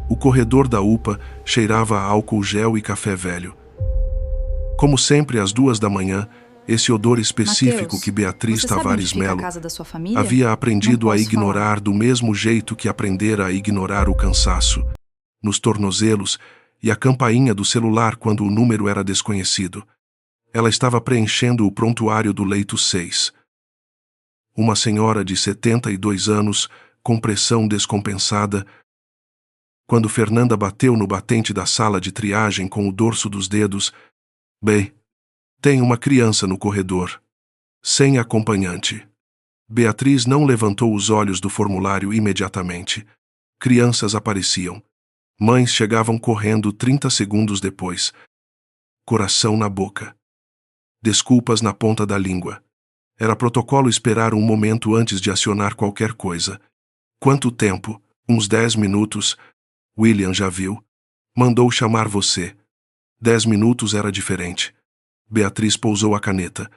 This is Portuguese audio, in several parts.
O corredor da UPA cheirava a álcool gel e café velho. Como sempre, às 2 da manhã, esse odor específico que Mateus, Beatriz você sabe onde Tavares fica a Melo casa da sua família? havia Não aprendido a posso ignorar falar. do mesmo jeito que aprendera a ignorar o cansaço, nos tornozelos e a campainha do celular quando o número era desconhecido. Ela estava preenchendo o prontuário do leito 6. Uma senhora de 72 anos, com pressão descompensada. Quando Fernanda bateu no batente da sala de triagem com o dorso dos dedos, bem, tem uma criança no corredor, sem acompanhante. Beatriz não levantou os olhos do formulário imediatamente. Crianças apareciam. Mães chegavam correndo 30 segundos depois. Coração na boca. Desculpas na ponta da língua. Era protocolo esperar um momento antes de acionar qualquer coisa. Quanto tempo? Uns 10 minutos. William já viu. Mandou chamar você. 10 minutos era diferente. Beatriz pousou a caneta.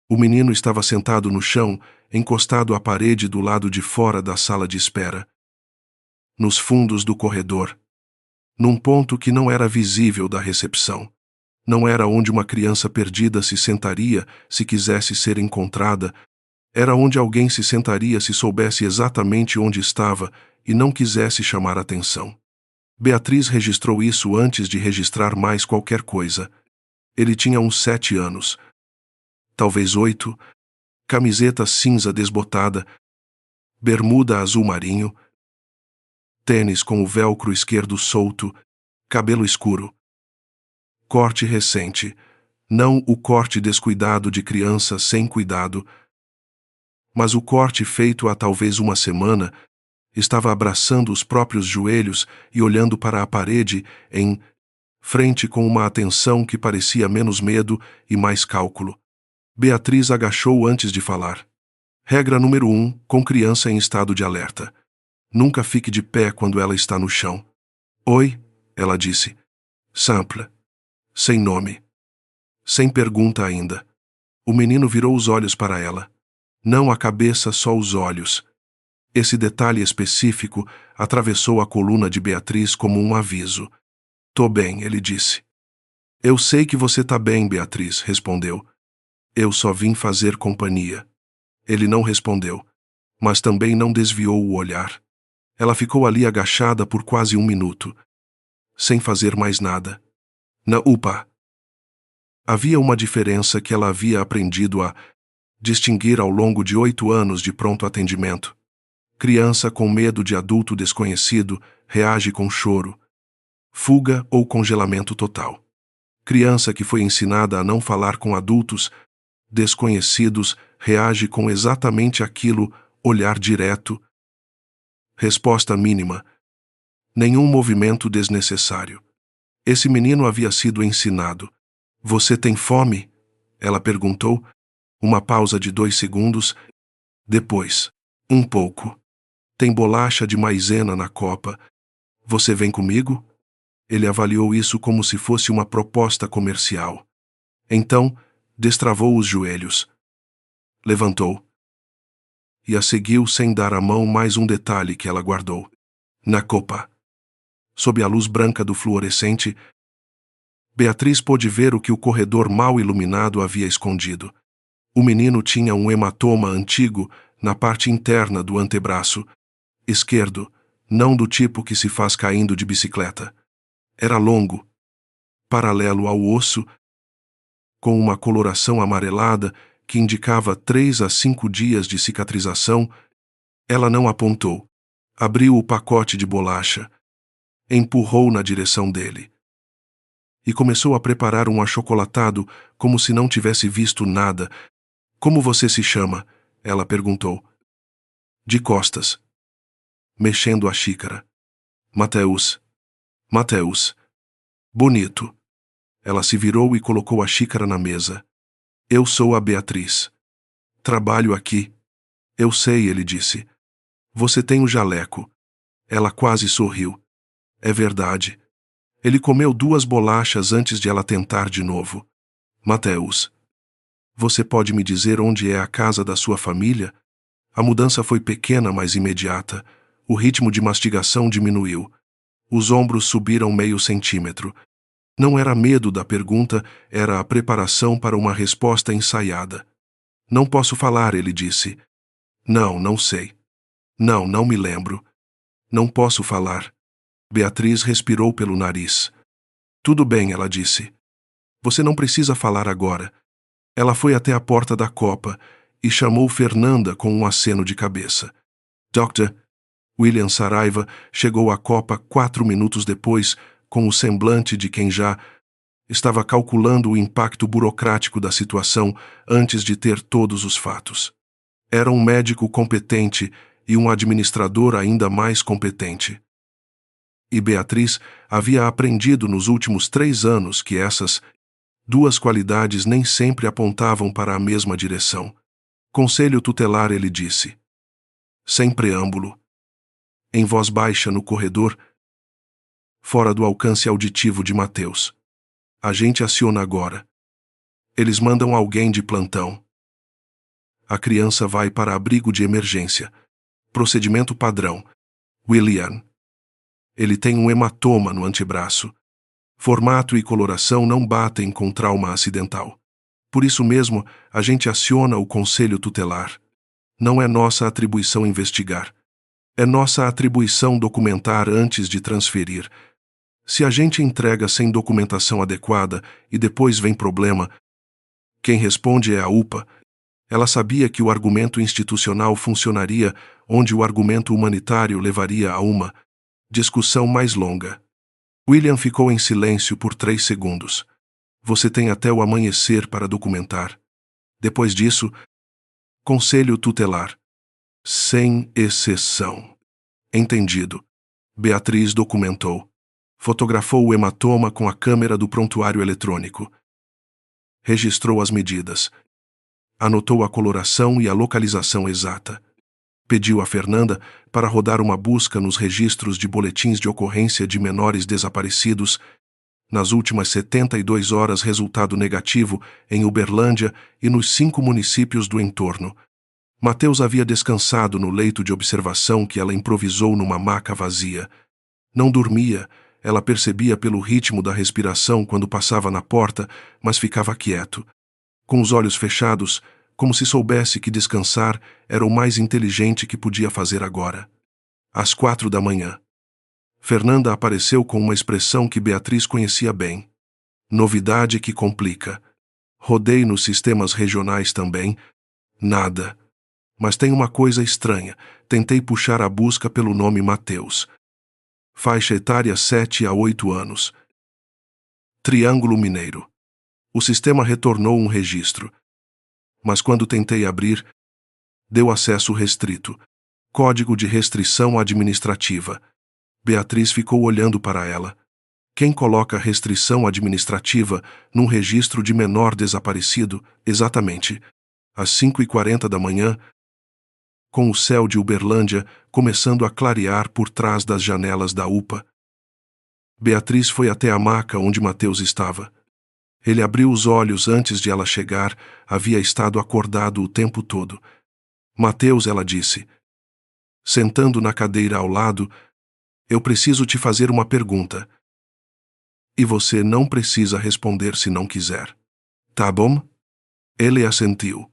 O menino estava sentado no chão, encostado à parede do lado de fora da sala de espera. Nos fundos do corredor. Num ponto que não era visível da recepção. Não era onde uma criança perdida se sentaria se quisesse ser encontrada. Era onde alguém se sentaria se soubesse exatamente onde estava e não quisesse chamar atenção. Beatriz registrou isso antes de registrar mais qualquer coisa. Ele tinha uns 7 anos. Talvez 8. Camiseta cinza desbotada. Bermuda azul marinho. Tênis com o velcro esquerdo solto. Cabelo escuro. Corte recente. Não o corte descuidado de criança sem cuidado, mas o corte feito há talvez uma semana. Estava abraçando os próprios joelhos e olhando para a parede em frente com uma atenção que parecia menos medo e mais cálculo. Beatriz agachou antes de falar. Regra número 1, com criança em estado de alerta. Nunca fique de pé quando ela está no chão. Oi, ela disse. Simple. Sem nome. Sem pergunta ainda. O menino virou os olhos para ela. Não a cabeça, só os olhos. Esse detalhe específico atravessou a coluna de Beatriz como um aviso. Tô bem, ele disse. Eu sei que você tá bem, Beatriz, respondeu. Eu só vim fazer companhia. Ele não respondeu, mas também não desviou o olhar. Ela ficou ali agachada por quase 1 minuto, sem fazer mais nada. Na UPA. Havia uma diferença que ela havia aprendido a distinguir ao longo de 8 anos de pronto atendimento. Criança com medo de adulto desconhecido reage com choro, fuga ou congelamento total. Criança que foi ensinada a não falar com adultos desconhecidos reage com exatamente aquilo, olhar direto. Resposta mínima. Nenhum movimento desnecessário. Esse menino havia sido ensinado. Você tem fome? Ela perguntou. Uma pausa de 2 segundos. Depois. Um pouco. Tem bolacha de maisena na copa. Você vem comigo? Ele avaliou isso como se fosse uma proposta comercial. Então, destravou os joelhos. Levantou. E a seguiu sem dar à mão mais um detalhe que ela guardou. Na copa. Sob a luz branca do fluorescente, Beatriz pôde ver o que o corredor mal iluminado havia escondido. O menino tinha um hematoma antigo na parte interna do antebraço esquerdo, não do tipo que se faz caindo de bicicleta. Era longo, paralelo ao osso, com uma coloração amarelada que indicava 3 a 5 dias de cicatrização. Ela não apontou. Abriu o pacote de bolacha. Empurrou na direção dele. E começou a preparar um achocolatado como se não tivesse visto nada. Como você se chama? Ela perguntou. De costas. Mexendo a xícara. Mateus. Mateus. Bonito. Ela se virou e colocou a xícara na mesa. Eu sou a Beatriz. Trabalho aqui. Eu sei, ele disse. Você tem um jaleco. Ela quase sorriu. É verdade. Ele comeu 2 bolachas antes de ela tentar de novo. Mateus. Você pode me dizer onde é a casa da sua família? A mudança foi pequena, mas imediata. O ritmo de mastigação diminuiu. Os ombros subiram meio centímetro. Não era medo da pergunta, era a preparação para uma resposta ensaiada. Não posso falar, ele disse. Não, não sei. Não, não me lembro. Não posso falar. Beatriz respirou pelo nariz. Tudo bem, ela disse. Você não precisa falar agora. Ela foi até a porta da copa e chamou Fernanda com um aceno de cabeça. Dr. William Saraiva chegou à copa 4 minutos depois, com o semblante de quem já estava calculando o impacto burocrático da situação antes de ter todos os fatos. Era um médico competente e um administrador ainda mais competente. E Beatriz havia aprendido nos últimos 3 anos que essas duas qualidades nem sempre apontavam para a mesma direção. Conselho tutelar, ele disse. Sem preâmbulo. Em voz baixa no corredor, fora do alcance auditivo de Mateus. A gente aciona agora. Eles mandam alguém de plantão. A criança vai para abrigo de emergência. Procedimento padrão. William. Ele tem um hematoma no antebraço. Formato e coloração não batem com trauma acidental. Por isso mesmo, a gente aciona o conselho tutelar. Não é nossa atribuição investigar. É nossa atribuição documentar antes de transferir. Se a gente entrega sem documentação adequada e depois vem problema, quem responde é a UPA. Ela sabia que o argumento institucional funcionaria onde o argumento humanitário levaria a uma discussão mais longa. William ficou em silêncio por 3 segundos. Você tem até o amanhecer para documentar. Depois disso, conselho tutelar. Sem exceção. Entendido. Beatriz documentou. Fotografou o hematoma com a câmera do prontuário eletrônico. Registrou as medidas. Anotou a coloração e a localização exata. Pediu a Fernanda para rodar uma busca nos registros de boletins de ocorrência de menores desaparecidos. Nas últimas 72 horas, resultado negativo em Uberlândia e nos 5 municípios do entorno. Mateus havia descansado no leito de observação que ela improvisou numa maca vazia. Não dormia, ela percebia pelo ritmo da respiração quando passava na porta, mas ficava quieto. Com os olhos fechados, como se soubesse que descansar era o mais inteligente que podia fazer agora. Às 4 da manhã. Fernanda apareceu com uma expressão que Beatriz conhecia bem. Novidade que complica. Rodei nos sistemas regionais também. Nada. Mas tem uma coisa estranha. Tentei puxar a busca pelo nome Mateus. Faixa etária 7 a 8 anos. Triângulo Mineiro. O sistema retornou um registro. Mas quando tentei abrir, deu acesso restrito. Código de restrição administrativa. Beatriz ficou olhando para ela. Quem coloca restrição administrativa num registro de menor desaparecido, exatamente, às 5h40 da manhã, com o céu de Uberlândia começando a clarear por trás das janelas da UPA? Beatriz foi até a maca onde Mateus estava. Ele abriu os olhos antes de ela chegar, havia estado acordado o tempo todo. Mateus, ela disse. Sentando na cadeira ao lado, eu preciso te fazer uma pergunta. E você não precisa responder se não quiser. Tá bom? Ele assentiu.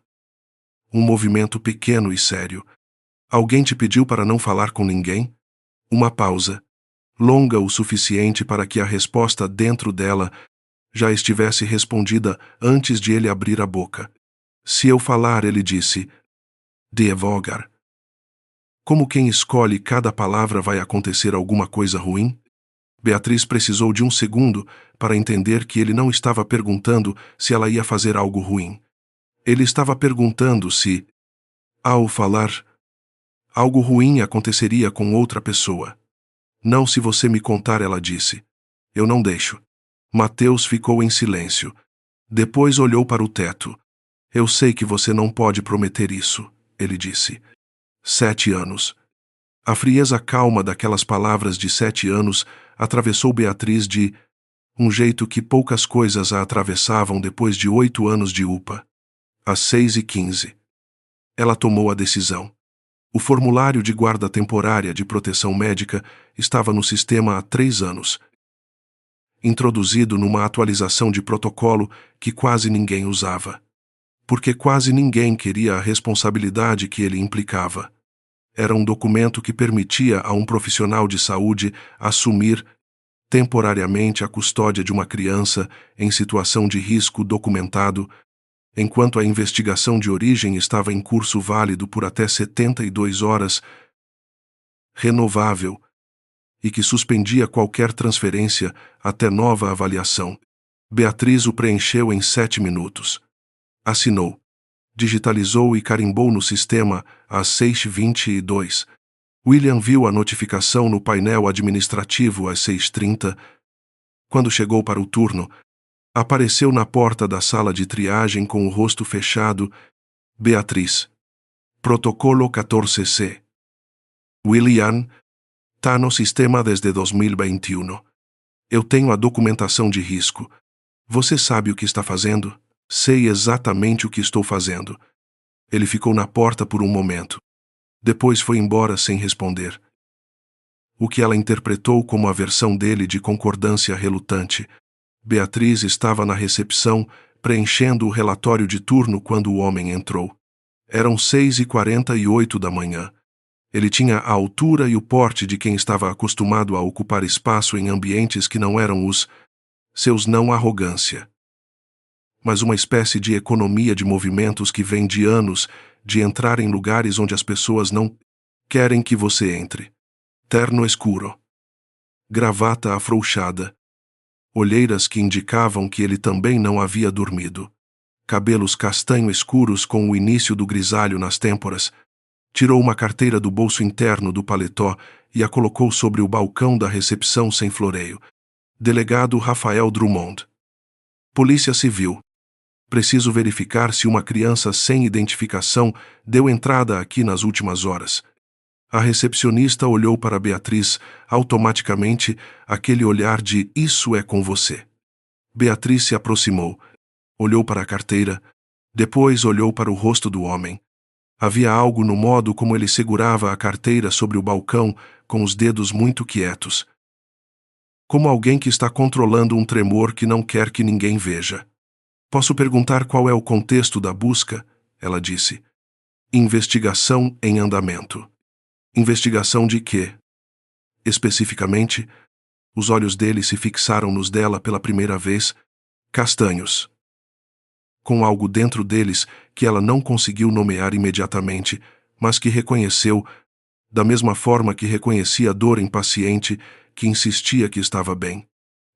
Um movimento pequeno e sério. Alguém te pediu para não falar com ninguém? Uma pausa. Longa o suficiente para que a resposta dentro dela já estivesse respondida antes de ele abrir a boca. Se eu falar, ele disse, devagar. Como quem escolhe cada palavra vai acontecer alguma coisa ruim? Beatriz precisou de um segundo para entender que ele não estava perguntando se ela ia fazer algo ruim. Ele estava perguntando se, ao falar, algo ruim aconteceria com outra pessoa. Não se você me contar, ela disse. Eu não deixo. Mateus ficou em silêncio. Depois olhou para o teto. Eu sei que você não pode prometer isso, ele disse. 7 anos. A frieza calma daquelas palavras de 7 anos atravessou Beatriz de um jeito que poucas coisas a atravessavam depois de 8 anos de UPA. Às 6h15. Ela tomou a decisão. O formulário de guarda temporária de proteção médica estava no sistema há 3 anos, introduzido numa atualização de protocolo que quase ninguém usava, porque quase ninguém queria a responsabilidade que ele implicava. Era um documento que permitia a um profissional de saúde assumir temporariamente a custódia de uma criança em situação de risco documentado, enquanto a investigação de origem estava em curso válido por até 72 horas, renovável, e que suspendia qualquer transferência até nova avaliação. Beatriz o preencheu em 7 minutos. Assinou, digitalizou e carimbou no sistema às 6h22. William viu a notificação no painel administrativo às 6h30. Quando chegou para o turno, apareceu na porta da sala de triagem com o rosto fechado. Beatriz. Protocolo 14C. William, tá no sistema desde 2021. Eu tenho a documentação de risco. Você sabe o que está fazendo? Sei exatamente o que estou fazendo. Ele ficou na porta por um momento. Depois foi embora sem responder. O que ela interpretou como a versão dele de concordância relutante. Beatriz estava na recepção, preenchendo o relatório de turno quando o homem entrou. Eram 6h48 da manhã. Ele tinha a altura e o porte de quem estava acostumado a ocupar espaço em ambientes que não eram os seus, não arrogância, mas uma espécie de economia de movimentos que vem de anos de entrar em lugares onde as pessoas não querem que você entre. Terno escuro, gravata afrouxada, olheiras que indicavam que ele também não havia dormido, cabelos castanho escuros com o início do grisalho nas têmporas. Tirou uma carteira do bolso interno do paletó e a colocou sobre o balcão da recepção sem floreio. Delegado Rafael Drummond. Polícia Civil. Preciso verificar se uma criança sem identificação deu entrada aqui nas últimas horas. A recepcionista olhou para Beatriz, automaticamente, aquele olhar de "isso é com você". Beatriz se aproximou, olhou para a carteira, depois olhou para o rosto do homem. Havia algo no modo como ele segurava a carteira sobre o balcão, com os dedos muito quietos. Como alguém que está controlando um tremor que não quer que ninguém veja. Posso perguntar qual é o contexto da busca? Ela disse. Investigação em andamento. Investigação de quê? Especificamente, os olhos dele se fixaram nos dela pela primeira vez, castanhos, com algo dentro deles que ela não conseguiu nomear imediatamente, mas que reconheceu, da mesma forma que reconhecia a dor em paciente que insistia que estava bem.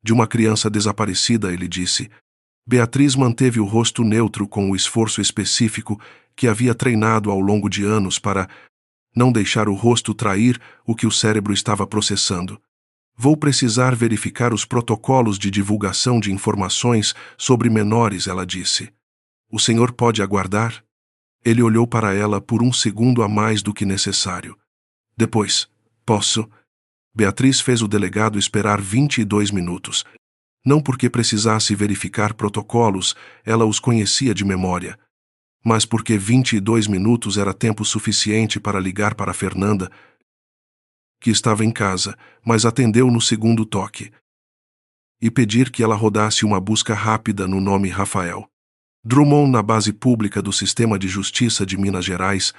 De uma criança desaparecida, ele disse. Beatriz manteve o rosto neutro com o esforço específico que havia treinado ao longo de anos para não deixar o rosto trair o que o cérebro estava processando. Vou precisar verificar os protocolos de divulgação de informações sobre menores, ela disse. O senhor pode aguardar? Ele olhou para ela por um segundo a mais do que necessário. Depois, posso? Beatriz fez o delegado esperar 22 minutos. Não porque precisasse verificar protocolos, ela os conhecia de memória, mas porque 22 minutos era tempo suficiente para ligar para Fernanda, que estava em casa, mas atendeu no segundo toque, e pedir que ela rodasse uma busca rápida no nome Rafael Drummond na base pública do Sistema de Justiça de Minas Gerais.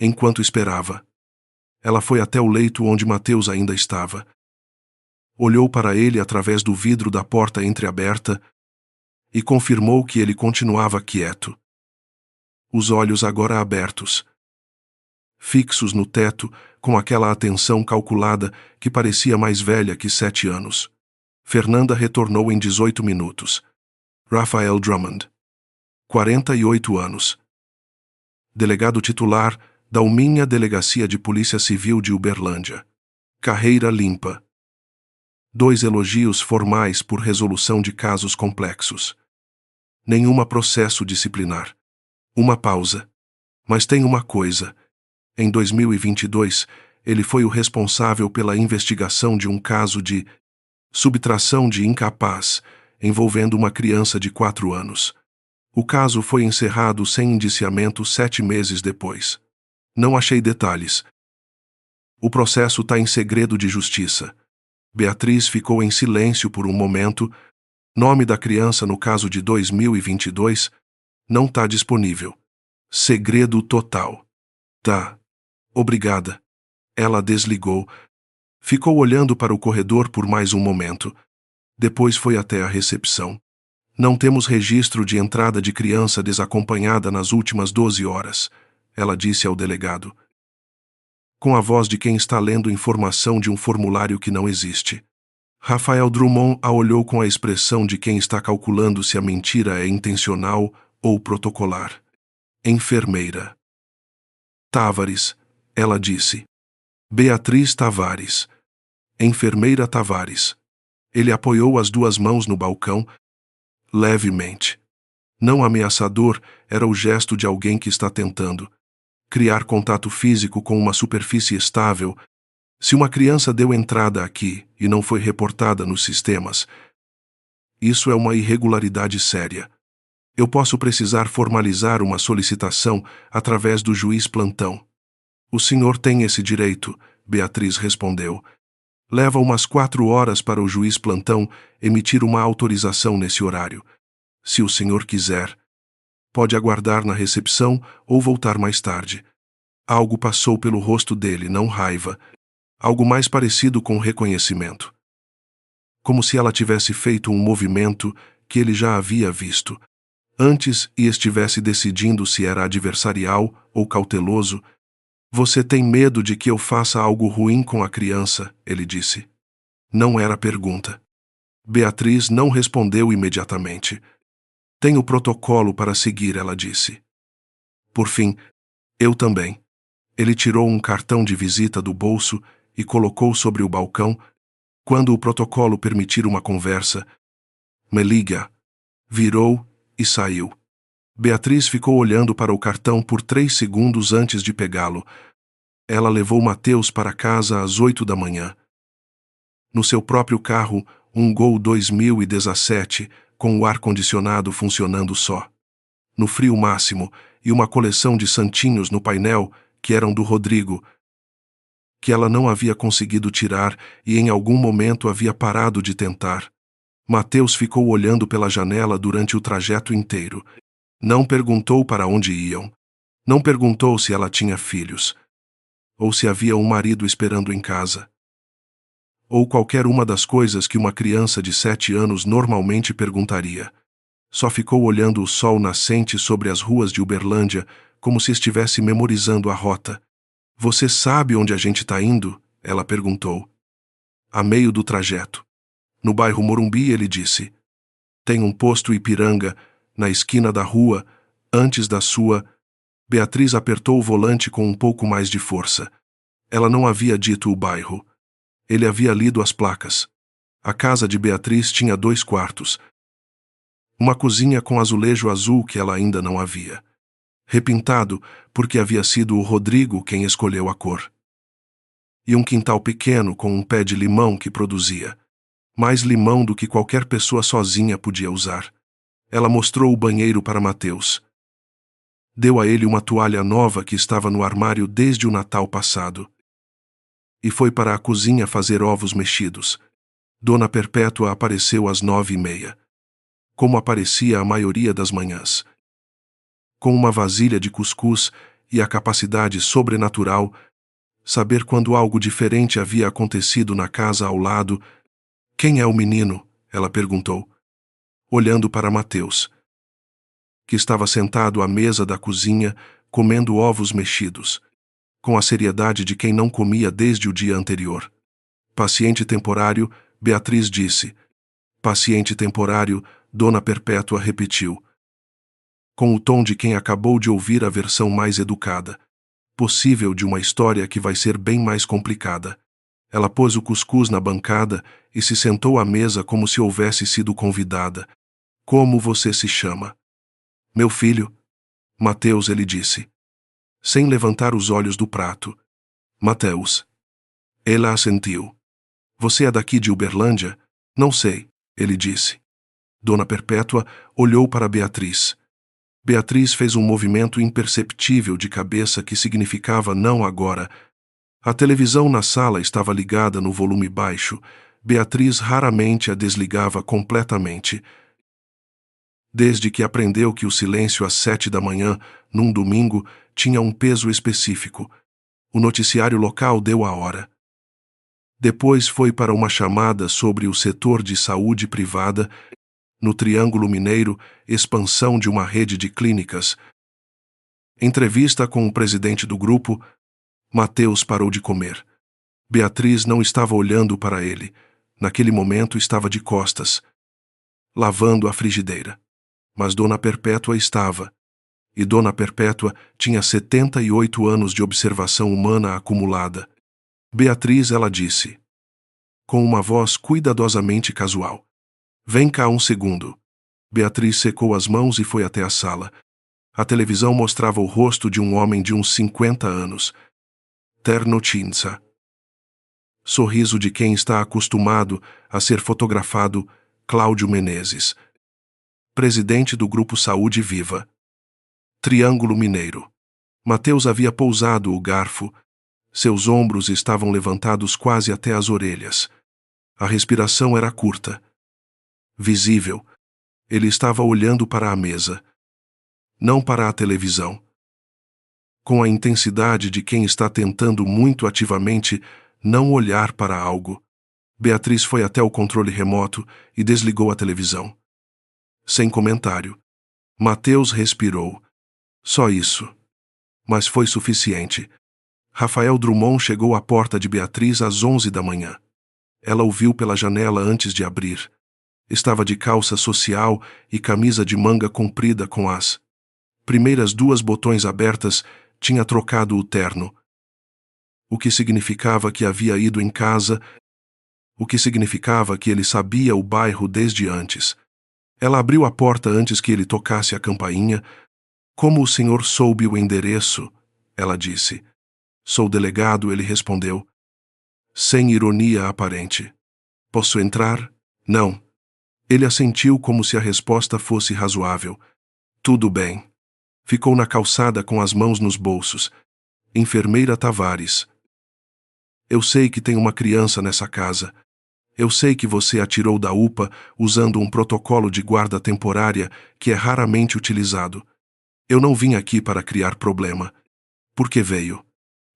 Enquanto esperava, ela foi até o leito onde Mateus ainda estava. Olhou para ele através do vidro da porta entreaberta e confirmou que ele continuava quieto. Os olhos agora abertos, fixos no teto, com aquela atenção calculada que parecia mais velha que 7 anos. Fernanda retornou em 18 minutos. Rafael Drummond. 48 anos. Delegado titular da Uminha Delegacia de Polícia Civil de Uberlândia. Carreira limpa. 2 elogios formais por resolução de casos complexos. Nenhuma processo disciplinar. Uma pausa. Mas tem uma coisa. Em 2022, ele foi o responsável pela investigação de um caso de subtração de incapaz, envolvendo uma criança de 4 anos. O caso foi encerrado sem indiciamento 7 meses depois. Não achei detalhes. O processo está em segredo de justiça. Beatriz ficou em silêncio por um momento. Nome da criança no caso de 2022 não está disponível. Segredo total. Tá. Obrigada. Ela desligou. Ficou olhando para o corredor por mais um momento. Depois foi até a recepção. Não temos registro de entrada de criança desacompanhada nas últimas 12 horas, ela disse ao delegado, com a voz de quem está lendo informação de um formulário que não existe. Rafael Drummond a olhou com a expressão de quem está calculando se a mentira é intencional ou protocolar. Enfermeira. Tavares, ela disse. Beatriz Tavares. Enfermeira Tavares. Ele apoiou as duas mãos no balcão, levemente. Não ameaçador, era o gesto de alguém que está tentando criar contato físico com uma superfície estável. Se uma criança deu entrada aqui e não foi reportada nos sistemas, isso é uma irregularidade séria. Eu posso precisar formalizar uma solicitação através do juiz plantão. O senhor tem esse direito, Beatriz respondeu. Leva umas 4 horas para o juiz plantão emitir uma autorização nesse horário. Se o senhor quiser, pode aguardar na recepção ou voltar mais tarde. Algo passou pelo rosto dele, não raiva. Algo mais parecido com reconhecimento. Como se ela tivesse feito um movimento que ele já havia visto antes e estivesse decidindo se era adversarial ou cauteloso. Você tem medo de que eu faça algo ruim com a criança, ele disse. Não era pergunta. Beatriz não respondeu imediatamente. Tenho protocolo para seguir, ela disse. Por fim, eu também. Ele tirou um cartão de visita do bolso e colocou sobre o balcão. Quando o protocolo permitir uma conversa, me liga. Virou e saiu. Beatriz ficou olhando para o cartão por 3 segundos antes de pegá-lo. Ela levou Mateus para casa às 8 da manhã. No seu próprio carro, um Gol 2017, com o ar-condicionado funcionando só. No frio máximo, e uma coleção de santinhos no painel, que eram do Rodrigo, que ela não havia conseguido tirar e em algum momento havia parado de tentar. Mateus ficou olhando pela janela durante o trajeto inteiro. Não perguntou para onde iam. Não perguntou se ela tinha filhos. Ou se havia um marido esperando em casa. Ou qualquer uma das coisas que uma criança de 7 anos normalmente perguntaria. Só ficou olhando o sol nascente sobre as ruas de Uberlândia, como se estivesse memorizando a rota. Você sabe onde a gente está indo? Ela perguntou. A meio do trajeto. No bairro Morumbi, ele disse. Tem um posto Ipiranga, na esquina da rua, antes da sua. Beatriz apertou o volante com um pouco mais de força. Ela não havia dito o bairro. Ele havia lido as placas. A casa de Beatriz tinha 2 quartos. Uma cozinha com azulejo azul que ela ainda não havia repintado, porque havia sido o Rodrigo quem escolheu a cor. E um quintal pequeno com um pé de limão que produzia mais limão do que qualquer pessoa sozinha podia usar. Ela mostrou o banheiro para Mateus. Deu a ele uma toalha nova que estava no armário desde o Natal passado. E foi para a cozinha fazer ovos mexidos. Dona Perpétua apareceu às 9h30. Como aparecia a maioria das manhãs. Com uma vasilha de cuscuz e a capacidade sobrenatural, saber quando algo diferente havia acontecido na casa ao lado. Quem é o menino? Ela perguntou, olhando para Mateus, que estava sentado à mesa da cozinha, comendo ovos mexidos, com a seriedade de quem não comia desde o dia anterior. Paciente temporário, Beatriz disse. Paciente temporário, Dona Perpétua repetiu, com o tom de quem acabou de ouvir a versão mais educada possível de uma história que vai ser bem mais complicada. Ela pôs o cuscuz na bancada e se sentou à mesa como se houvesse sido convidada. Como você se chama? Meu filho. Mateus, ele disse, sem levantar os olhos do prato. Mateus. Ela assentiu. Você é daqui de Uberlândia? Não sei, ele disse. Dona Perpétua olhou para Beatriz. Beatriz fez um movimento imperceptível de cabeça que significava não agora. A televisão na sala estava ligada no volume baixo. Beatriz raramente a desligava completamente. Desde que aprendeu que o silêncio às 7 da manhã, num domingo, tinha um peso específico. O noticiário local deu a hora. Depois foi para uma chamada sobre o setor de saúde privada, no Triângulo Mineiro, expansão de uma rede de clínicas. Entrevista com o presidente do grupo. Mateus parou de comer. Beatriz não estava olhando para ele. Naquele momento estava de costas, lavando a frigideira. Mas Dona Perpétua estava. E Dona Perpétua tinha 78 anos de observação humana acumulada. Beatriz, ela disse, com uma voz cuidadosamente casual. Vem cá um segundo. Beatriz secou as mãos e foi até a sala. A televisão mostrava o rosto de um homem de uns 50 anos. Terno cinza. Sorriso de quem está acostumado a ser fotografado, Cláudio Menezes. Presidente do Grupo Saúde Viva. Triângulo Mineiro. Mateus havia pousado o garfo. Seus ombros estavam levantados quase até as orelhas. A respiração era curta. Visível. Ele estava olhando para a mesa. Não para a televisão. Com a intensidade de quem está tentando muito ativamente não olhar para algo. Beatriz foi até o controle remoto e desligou a televisão. Sem comentário. Mateus respirou. Só isso. Mas foi suficiente. Rafael Drummond chegou à porta de Beatriz às 11 da manhã. Ela o viu pela janela antes de abrir. Estava de calça social e camisa de manga comprida com as primeiras 2 botões abertas, tinha trocado o terno. O que significava que havia ido em casa, o que significava que ele sabia o bairro desde antes. Ela abriu a porta antes que ele tocasse a campainha. Como o senhor soube o endereço? Ela disse. Sou delegado, ele respondeu. Sem ironia aparente. Posso entrar? Não. Ele assentiu como se a resposta fosse razoável. Tudo bem. Ficou na calçada com as mãos nos bolsos. Enfermeira Tavares. Eu sei que tem uma criança nessa casa. Eu sei que você a tirou da UPA usando um protocolo de guarda temporária que é raramente utilizado. Eu não vim aqui para criar problema. Por que veio?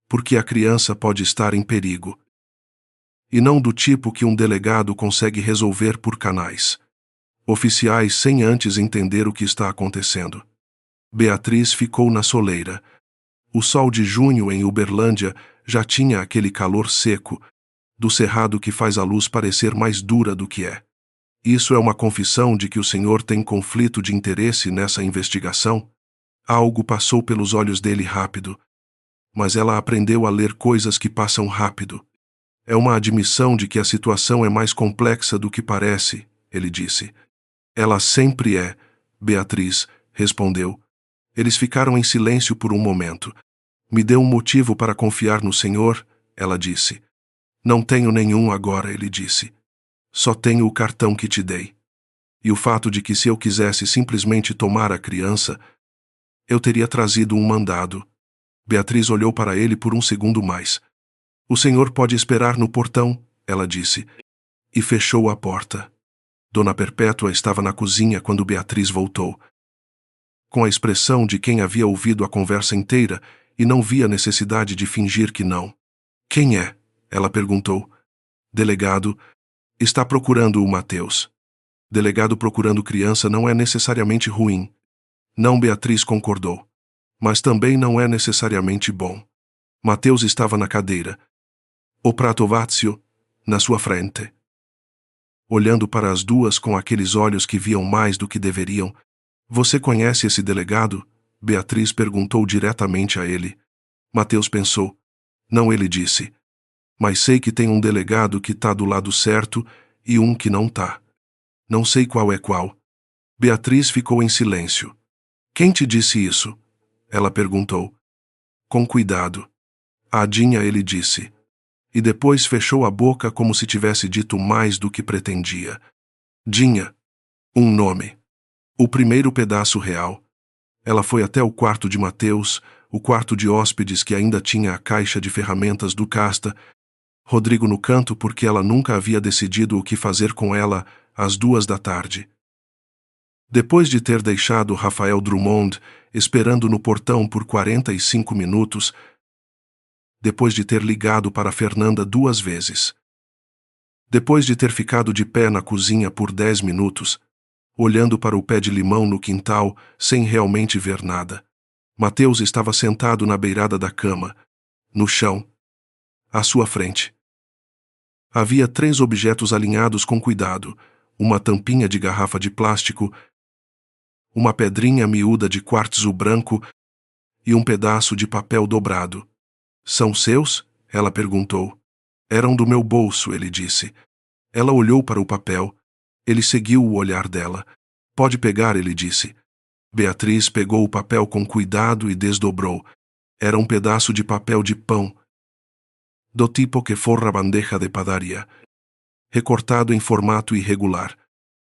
Porque a criança pode estar em perigo. E não do tipo que um delegado consegue resolver por canais. Oficiais sem antes entender o que está acontecendo. Beatriz ficou na soleira. O sol de junho em Uberlândia já tinha aquele calor seco, do cerrado que faz a luz parecer mais dura do que é. Isso é uma confissão de que o senhor tem conflito de interesse nessa investigação? Algo passou pelos olhos dele rápido. Mas ela aprendeu a ler coisas que passam rápido. É uma admissão de que a situação é mais complexa do que parece, ele disse. Ela sempre é, Beatriz, respondeu. Eles ficaram em silêncio por um momento. Me deu um motivo para confiar no senhor, ela disse. Não tenho nenhum agora, ele disse. Só tenho o cartão que te dei. E o fato de que se eu quisesse simplesmente tomar a criança, eu teria trazido um mandado. Beatriz olhou para ele por um segundo mais. O senhor pode esperar no portão, ela disse. E fechou a porta. Dona Perpétua estava na cozinha quando Beatriz voltou. Com a expressão de quem havia ouvido a conversa inteira e não via necessidade de fingir que não. Quem é? Ela perguntou. Delegado. Está procurando o Mateus. Delegado procurando criança não é necessariamente ruim. Não, Beatriz concordou. Mas também não é necessariamente bom. Mateus estava na cadeira. O prato vazio, na sua frente. Olhando para as duas com aqueles olhos que viam mais do que deveriam. Você conhece esse delegado? Beatriz perguntou diretamente a ele. Mateus pensou. Não, ele disse. Mas sei que tem um delegado que tá do lado certo e um que não tá. Não sei qual é qual. Beatriz ficou em silêncio. Quem te disse isso? Ela perguntou. Com cuidado. A Dinha, ele disse. E depois fechou a boca como se tivesse dito mais do que pretendia. Dinha. Um nome. O primeiro pedaço real. Ela foi até o quarto de Mateus, o quarto de hóspedes que ainda tinha a caixa de ferramentas do Casta, Rodrigo no canto porque ela nunca havia decidido o que fazer com ela às 2 da tarde. Depois de ter deixado Rafael Drummond esperando no portão por 45 minutos, depois de ter ligado para Fernanda 2 vezes, depois de ter ficado de pé na cozinha por 10 minutos, olhando para o pé de limão no quintal sem realmente ver nada, Mateus estava sentado na beirada da cama, no chão, à sua frente. Havia 3 objetos alinhados com cuidado, uma tampinha de garrafa de plástico, uma pedrinha miúda de quartzo branco e um pedaço de papel dobrado. São seus? Ela perguntou. Eram do meu bolso, ele disse. Ela olhou para o papel. Ele seguiu o olhar dela. Pode pegar, ele disse. Beatriz pegou o papel com cuidado e desdobrou. Era um pedaço de papel de pão, do tipo que forra bandeja de padaria, recortado em formato irregular,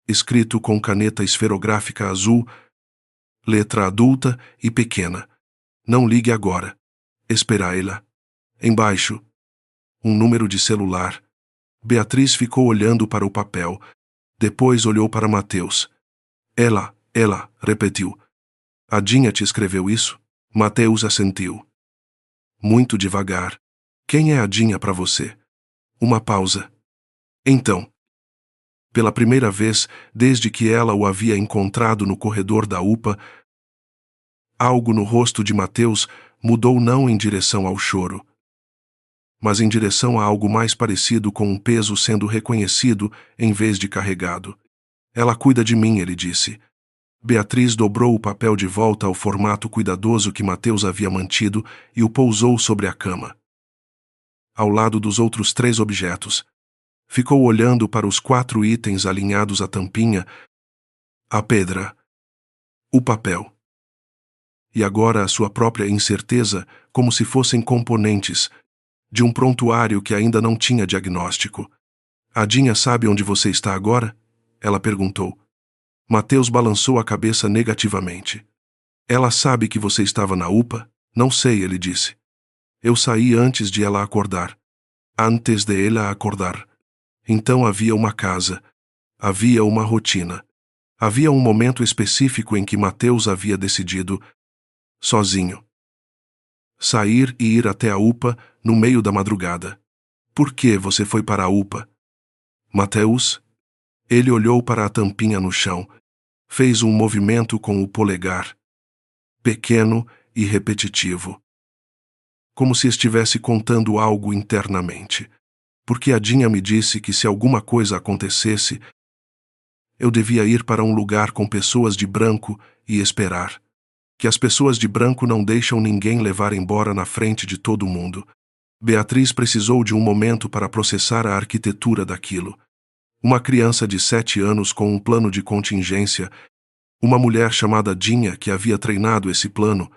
escrito com caneta esferográfica azul, letra adulta e pequena. Não ligue agora. Espera ela. Embaixo, um número de celular. Beatriz ficou olhando para o papel. Depois olhou para Mateus. Ela, repetiu. A Dinha te escreveu isso? Mateus assentiu. Muito devagar. Quem é a Dinha para você? Uma pausa. Então. Pela primeira vez, desde que ela o havia encontrado no corredor da UPA, algo no rosto de Mateus mudou não em direção ao choro, mas em direção a algo mais parecido com um peso sendo reconhecido em vez de carregado. Ela cuida de mim, ele disse. Beatriz dobrou o papel de volta ao formato cuidadoso que Mateus havia mantido e o pousou sobre a cama, ao lado dos outros 3 objetos. Ficou olhando para os 4 itens alinhados à tampinha, a pedra, o papel. E agora a sua própria incerteza, como se fossem componentes de um prontuário que ainda não tinha diagnóstico. A Dinha sabe onde você está agora? Ela perguntou. Mateus balançou a cabeça negativamente. Ela sabe que você estava na UPA? Não sei, ele disse. Eu saí antes de ela acordar. Antes de ela acordar. Então havia uma casa. Havia uma rotina. Havia um momento específico em que Mateus havia decidido, sozinho, sair e ir até a UPA no meio da madrugada. Por que você foi para a UPA? Mateus? Ele olhou para a tampinha no chão. Fez um movimento com o polegar. Pequeno e repetitivo. Como se estivesse contando algo internamente. Porque a Dinha me disse que se alguma coisa acontecesse, eu devia ir para um lugar com pessoas de branco e esperar. Que as pessoas de branco não deixam ninguém levar embora na frente de todo mundo. Beatriz precisou de um momento para processar a arquitetura daquilo. Uma criança de 7 anos com um plano de contingência, uma mulher chamada Dinha que havia treinado esse plano,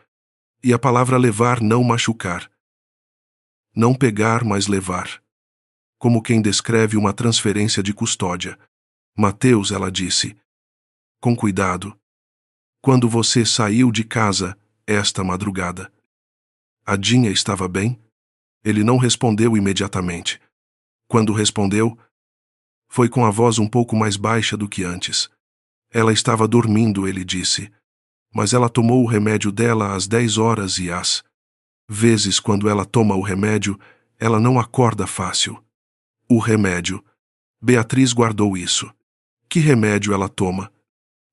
e a palavra levar não machucar. Não pegar, mas levar. Como quem descreve uma transferência de custódia. Mateus, ela disse. Com cuidado. Quando você saiu de casa, esta madrugada. A Dinha estava bem? Ele não respondeu imediatamente. Quando respondeu, foi com a voz um pouco mais baixa do que antes. Ela estava dormindo, ele disse. Mas ela tomou o remédio dela às 10 horas e às vezes, quando ela toma o remédio, ela não acorda fácil. O remédio. Beatriz guardou isso. Que remédio ela toma?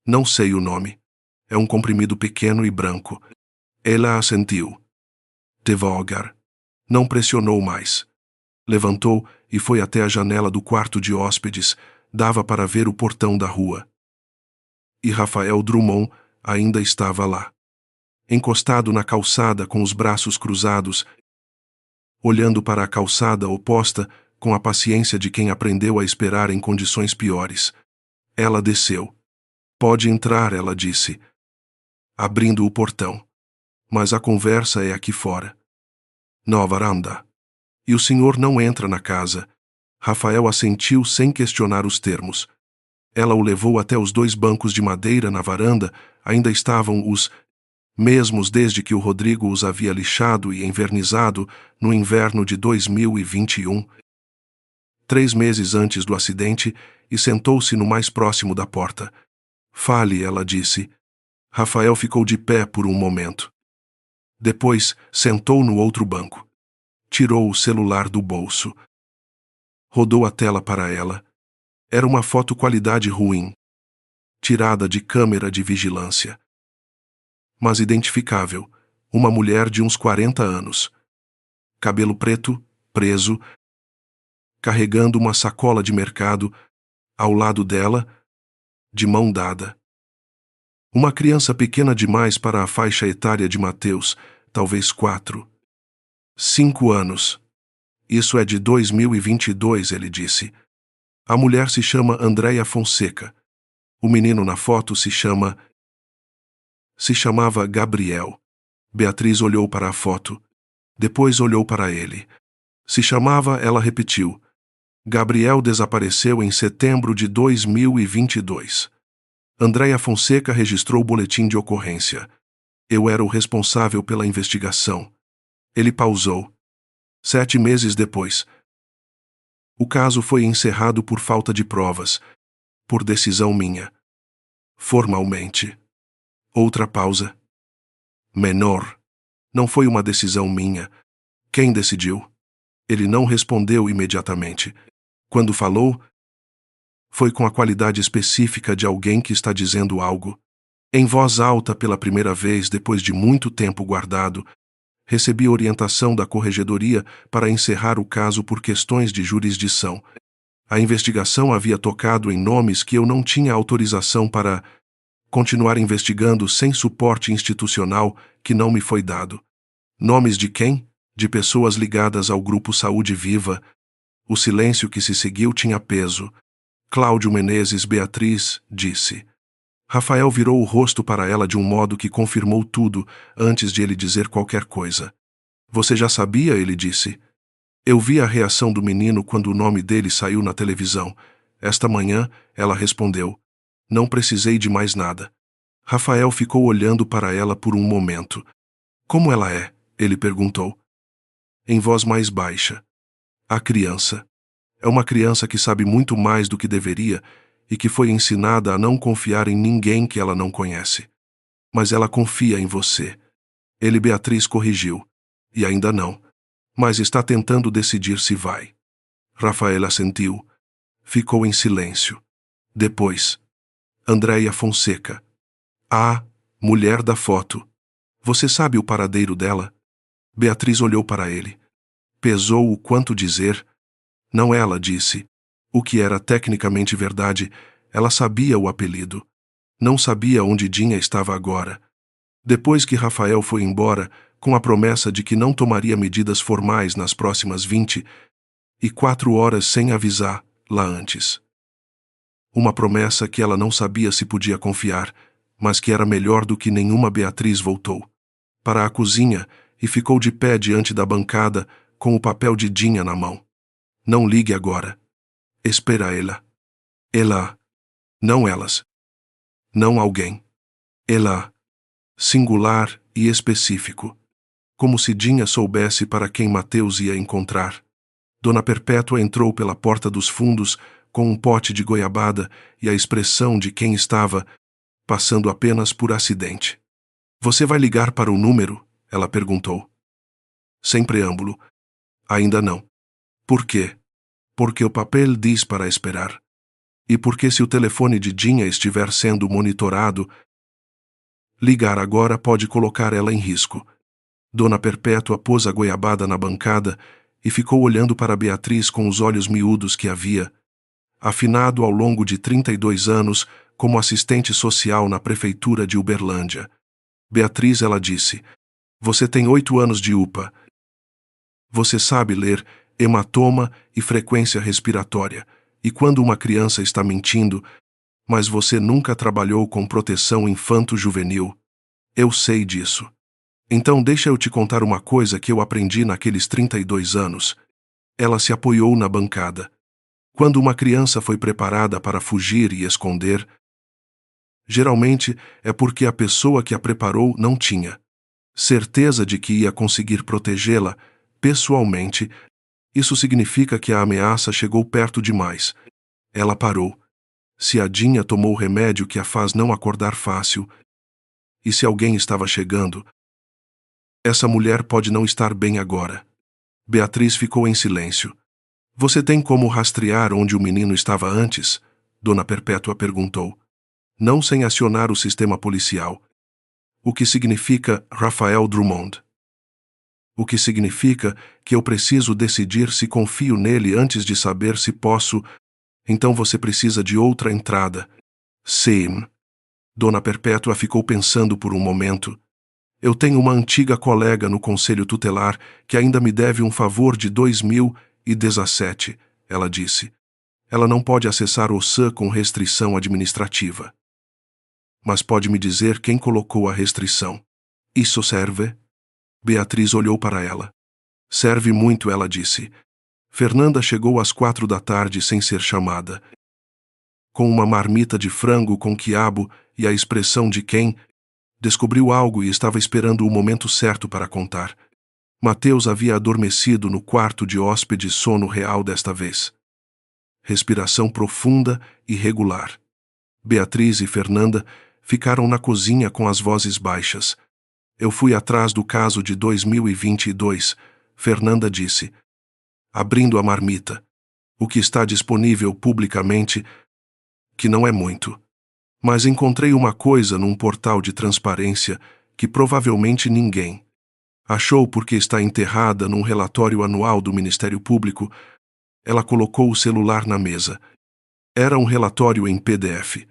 Não sei o nome. É um comprimido pequeno e branco. Ela assentiu. Devagar. Não pressionou mais. Levantou e foi até a janela do quarto de hóspedes. Dava para ver o portão da rua. E Rafael Drummond ainda estava lá. Encostado na calçada com os braços cruzados, olhando para a calçada oposta com a paciência de quem aprendeu a esperar em condições piores. Ela desceu. Pode entrar, ela disse, abrindo o portão. Mas a conversa é aqui fora. Na varanda. E o senhor não entra na casa. Rafael assentiu sem questionar os termos. Ela o levou até os 2 bancos de madeira na varanda, ainda estavam os mesmos desde que o Rodrigo os havia lixado e envernizado no inverno de 2021, 3 meses antes do acidente, e sentou-se no mais próximo da porta. Fale, ela disse. Rafael ficou de pé por um momento. Depois, sentou no outro banco. Tirou o celular do bolso. Rodou a tela para ela. Era uma foto qualidade ruim, tirada de câmera de vigilância. Mas identificável, uma mulher de uns 40 anos. Cabelo preto, preso, carregando uma sacola de mercado, ao lado dela, de mão dada. Uma criança pequena demais para a faixa etária de Mateus, talvez 4, 5 anos. Isso é de 2022, ele disse. A mulher se chama Andréia Fonseca. O menino na foto se chamava Gabriel. Beatriz olhou para a foto. Depois olhou para ele. Ela repetiu. Gabriel desapareceu em setembro de 2022. Andréia Fonseca registrou o boletim de ocorrência. Eu era o responsável pela investigação. Ele pausou. 7 meses depois. O caso foi encerrado por falta de provas, por decisão minha. Formalmente. Outra pausa. Menor. Não foi uma decisão minha. Quem decidiu? Ele não respondeu imediatamente. Quando falou, foi com a qualidade específica de alguém que está dizendo algo. Em voz alta pela primeira vez depois de muito tempo guardado, recebi orientação da corregedoria para encerrar o caso por questões de jurisdição. A investigação havia tocado em nomes que eu não tinha autorização para continuar investigando sem suporte institucional que não me foi dado. Nomes de quem? De pessoas ligadas ao Grupo Saúde Viva. O silêncio que se seguiu tinha peso. Cláudio Menezes Beatriz disse. Rafael virou o rosto para ela de um modo que confirmou tudo antes de ele dizer qualquer coisa. Você já sabia, ele disse. Eu vi a reação do menino quando o nome dele saiu na televisão. Esta manhã, ela respondeu. Não precisei de mais nada. Rafael ficou olhando para ela por um momento. Como ela é? Ele perguntou. Em voz mais baixa. A criança. É uma criança que sabe muito mais do que deveria e que foi ensinada a não confiar em ninguém que ela não conhece. Mas ela confia em você. Ele Beatriz corrigiu. E ainda não. Mas está tentando decidir se vai. Rafael assentiu. Ficou em silêncio. Depois. Andréia Fonseca. Ah, mulher da foto. Você sabe o paradeiro dela? Beatriz olhou para ele. Pesou o quanto dizer. Não, ela disse. O que era tecnicamente verdade, ela sabia o apelido. Não sabia onde Dinha estava agora. Depois que Rafael foi embora, com a promessa de que não tomaria medidas formais nas próximas 24 horas sem avisar, lá antes. Uma promessa que ela não sabia se podia confiar, mas que era melhor do que nenhuma. Beatriz voltou para a cozinha e ficou de pé diante da bancada com o papel de Dinha na mão. Não ligue agora. Espera ela. Ela. Não elas. Não alguém. Ela. Singular e específico. Como se Dinha soubesse para quem Mateus ia encontrar. Dona Perpétua entrou pela porta dos fundos com um pote de goiabada e a expressão de quem estava passando apenas por acidente. Você vai ligar para o número? Ela perguntou. Sem preâmbulo. Ainda não. Por quê? Porque o papel diz para esperar. E porque se o telefone de Dinha estiver sendo monitorado, ligar agora pode colocar ela em risco. Dona Perpétua pôs a goiabada na bancada e ficou olhando para Beatriz com os olhos miúdos que havia, afinado ao longo de 32 anos como assistente social na prefeitura de Uberlândia. Beatriz, ela disse, você tem 8 anos de UPA. Você sabe ler hematoma e frequência respiratória, e quando uma criança está mentindo, mas você nunca trabalhou com proteção infanto-juvenil. Eu sei disso. Então deixa eu te contar uma coisa que eu aprendi naqueles 32 anos. Ela se apoiou na bancada. Quando uma criança foi preparada para fugir e esconder, Geralmente é porque a pessoa que a preparou não tinha certeza de que ia conseguir protegê-la pessoalmente. Isso significa que a ameaça chegou perto demais. Ela parou. Se a Dinha tomou o remédio que a faz não acordar fácil, e se alguém estava chegando, essa mulher pode não estar bem agora. Beatriz ficou em silêncio. Você tem como rastrear onde o menino estava antes? Dona Perpétua perguntou. Não sem acionar o sistema policial. O que significa Rafael Drummond? O que significa que eu preciso decidir se confio nele antes de saber se posso. Então você precisa de outra entrada. Sim. Dona Perpétua ficou pensando por um momento. Eu tenho uma antiga colega no Conselho Tutelar que ainda me deve um favor de 2017, ela disse. Ela não pode acessar o SAM com restrição administrativa. Mas pode me dizer quem colocou a restrição? Isso serve? Beatriz olhou para ela. Serve muito, ela disse. Fernanda chegou às 4 da tarde sem ser chamada. Com uma marmita de frango com quiabo e a expressão de quem descobriu algo e estava esperando o momento certo para contar. Mateus havia adormecido no quarto de hóspede, sono real desta vez. Respiração profunda e regular. Beatriz e Fernanda ficaram na cozinha com as vozes baixas. Eu fui atrás do caso de 2022, Fernanda disse, abrindo a marmita. O que está disponível publicamente, que não é muito. Mas encontrei uma coisa num portal de transparência que provavelmente ninguém achou porque está enterrada num relatório anual do Ministério Público. Ela colocou o celular na mesa. Era um relatório em PDF,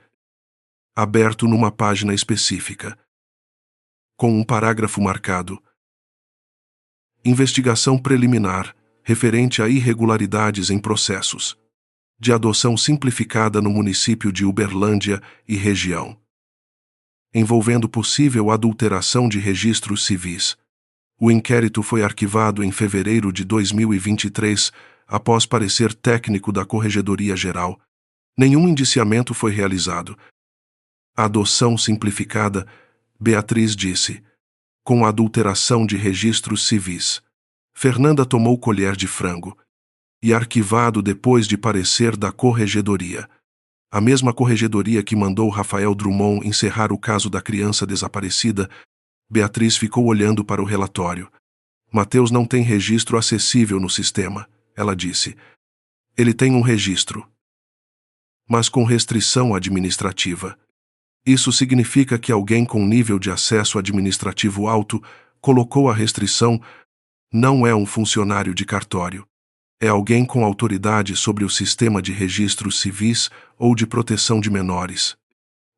aberto numa página específica, com um parágrafo marcado. Investigação preliminar, referente a irregularidades em processos de adoção simplificada no município de Uberlândia e região, envolvendo possível adulteração de registros civis. O inquérito foi arquivado em fevereiro de 2023, após parecer técnico da Corregedoria Geral. Nenhum indiciamento foi realizado. Adoção simplificada, Beatriz disse, com adulteração de registros civis. Fernanda tomou colher de frango. E arquivado depois de parecer da Corregedoria. A mesma Corregedoria que mandou Rafael Drummond encerrar o caso da criança desaparecida. Beatriz ficou olhando para o relatório. Mateus não tem registro acessível no sistema, ela disse. Ele tem um registro, mas com restrição administrativa. Isso significa que alguém com nível de acesso administrativo alto colocou a restrição. Não é um funcionário de cartório. É alguém com autoridade sobre o sistema de registros civis ou de proteção de menores.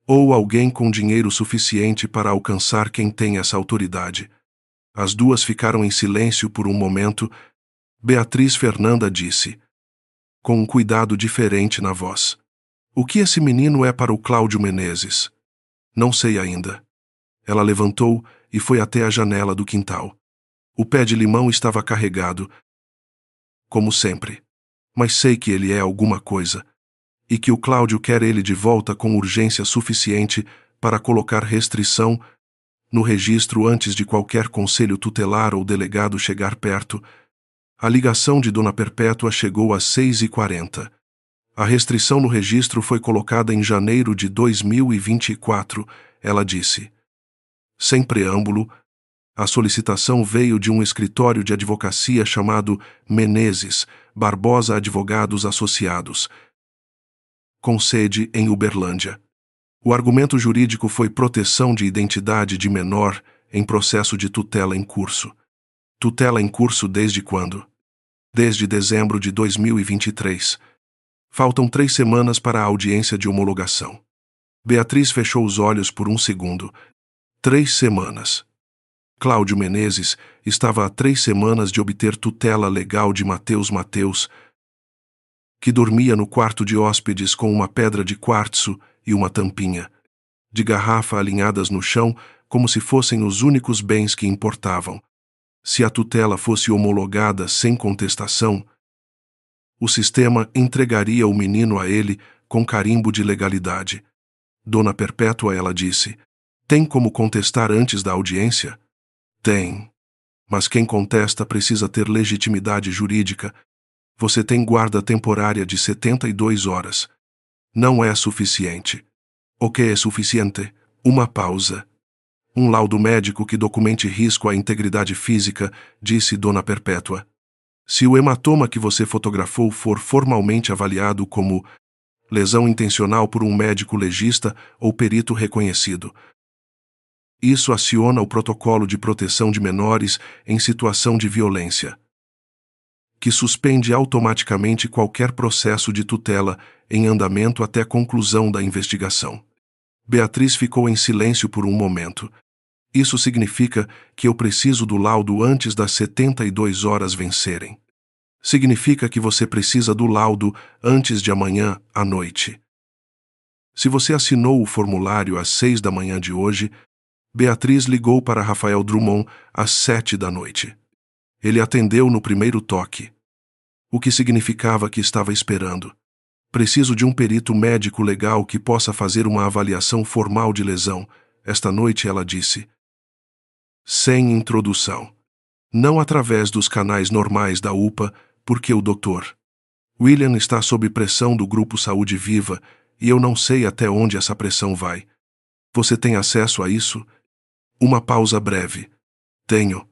Ou alguém com dinheiro suficiente para alcançar quem tem essa autoridade. As duas ficaram em silêncio por um momento. Beatriz Fernanda disse, com um cuidado diferente na voz. O que esse menino é para o Cláudio Menezes? Não sei ainda. Ela levantou e foi até a janela do quintal. O pé de limão estava carregado, como sempre. Mas sei que ele é alguma coisa, e que o Cláudio quer ele de volta com urgência suficiente para colocar restrição no registro antes de qualquer conselho tutelar ou delegado chegar perto. A ligação de Dona Perpétua chegou às 6h40. A restrição no registro foi colocada em janeiro de 2024, ela disse. Sem preâmbulo, a solicitação veio de um escritório de advocacia chamado Menezes, Barbosa Advogados Associados, com sede em Uberlândia. O argumento jurídico foi proteção de identidade de menor em processo de tutela em curso. Tutela em curso desde quando? Desde dezembro de 2023. Faltam 3 semanas para a audiência de homologação. Beatriz fechou os olhos por um segundo. 3 semanas. Cláudio Menezes estava há 3 semanas de obter tutela legal de Mateus, que dormia no quarto de hóspedes com uma pedra de quartzo e uma tampinha de garrafa alinhadas no chão como se fossem os únicos bens que importavam. Se a tutela fosse homologada sem contestação, o sistema entregaria o menino a ele com carimbo de legalidade. Dona Perpétua, ela disse. Tem como contestar antes da audiência? Tem. Mas quem contesta precisa ter legitimidade jurídica. Você tem guarda temporária de 72 horas. Não é suficiente. O que é suficiente? Uma pausa. Um laudo médico que documente risco à integridade física, disse Dona Perpétua. Se o hematoma que você fotografou for formalmente avaliado como lesão intencional por um médico legista ou perito reconhecido, isso aciona o protocolo de proteção de menores em situação de violência, que suspende automaticamente qualquer processo de tutela em andamento até a conclusão da investigação. Beatriz ficou em silêncio por um momento. Isso significa que eu preciso do laudo antes das 72 horas vencerem. Significa que você precisa do laudo antes de amanhã à noite. Se você assinou o formulário às 6 da manhã de hoje, Beatriz ligou para Rafael Drummond às 7 da noite. Ele atendeu no primeiro toque, o que significava que estava esperando. Preciso de um perito médico legal que possa fazer uma avaliação formal de lesão. Esta noite, ela disse. Sem introdução. Não através dos canais normais da UPA, porque o Dr. William está sob pressão do Grupo Saúde Viva e eu não sei até onde essa pressão vai. Você tem acesso a isso? Uma pausa breve. Tenho.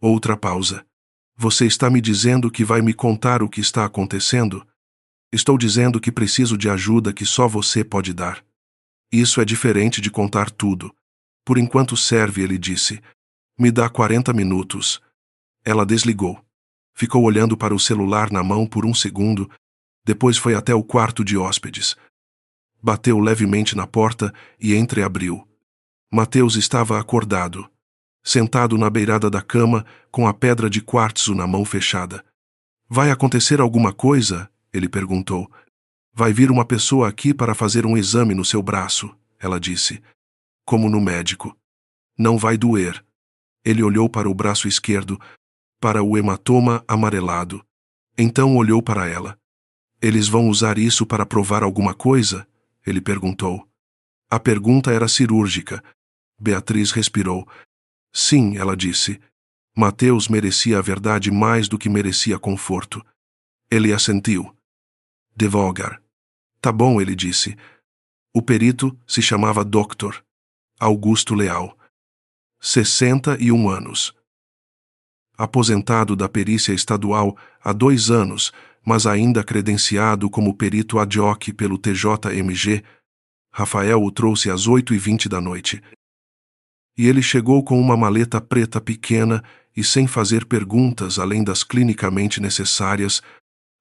Outra pausa. Você está me dizendo que vai me contar o que está acontecendo? Estou dizendo que preciso de ajuda que só você pode dar. Isso é diferente de contar tudo. Por enquanto serve, ele disse. Me dá 40 minutos. Ela desligou. Ficou olhando para o celular na mão por um segundo, depois foi até o quarto de hóspedes. Bateu levemente na porta e entreabriu. Mateus estava acordado, sentado na beirada da cama, com a pedra de quartzo na mão fechada. Vai acontecer alguma coisa? Ele perguntou. Vai vir uma pessoa aqui para fazer um exame no seu braço, ela disse. Como no médico. Não vai doer. Ele olhou para o braço esquerdo, para o hematoma amarelado. Então olhou para ela. Eles vão usar isso para provar alguma coisa? Ele perguntou. A pergunta era cirúrgica. Beatriz respirou. Sim, ela disse. Mateus merecia a verdade mais do que merecia conforto. Ele assentiu. Devagar. Tá bom, ele disse. O perito se chamava Dr. Augusto Leal. 61 anos. Aposentado da perícia estadual há 2 anos, mas ainda credenciado como perito ad hoc pelo TJMG, Rafael o trouxe às 8h20 da noite. E ele chegou com uma maleta preta pequena e sem fazer perguntas além das clinicamente necessárias,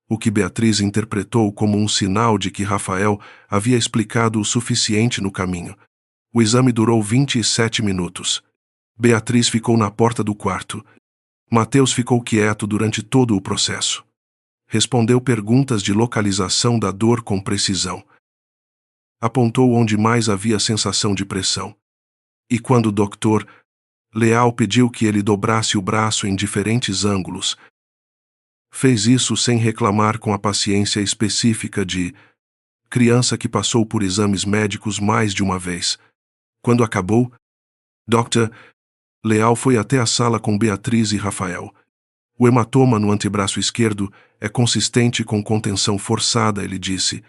o que Beatriz interpretou como um sinal de que Rafael havia explicado o suficiente no caminho. O exame durou 27 minutos. Beatriz ficou na porta do quarto. Mateus ficou quieto durante todo o processo. Respondeu perguntas de localização da dor com precisão. Apontou onde mais havia sensação de pressão. E quando o Dr. Leal pediu que ele dobrasse o braço em diferentes ângulos, fez isso sem reclamar, com a paciência específica de criança que passou por exames médicos mais de uma vez. Quando acabou, Dr. Leal foi até a sala com Beatriz e Rafael. O hematoma no antebraço esquerdo é consistente com contenção forçada, ele disse,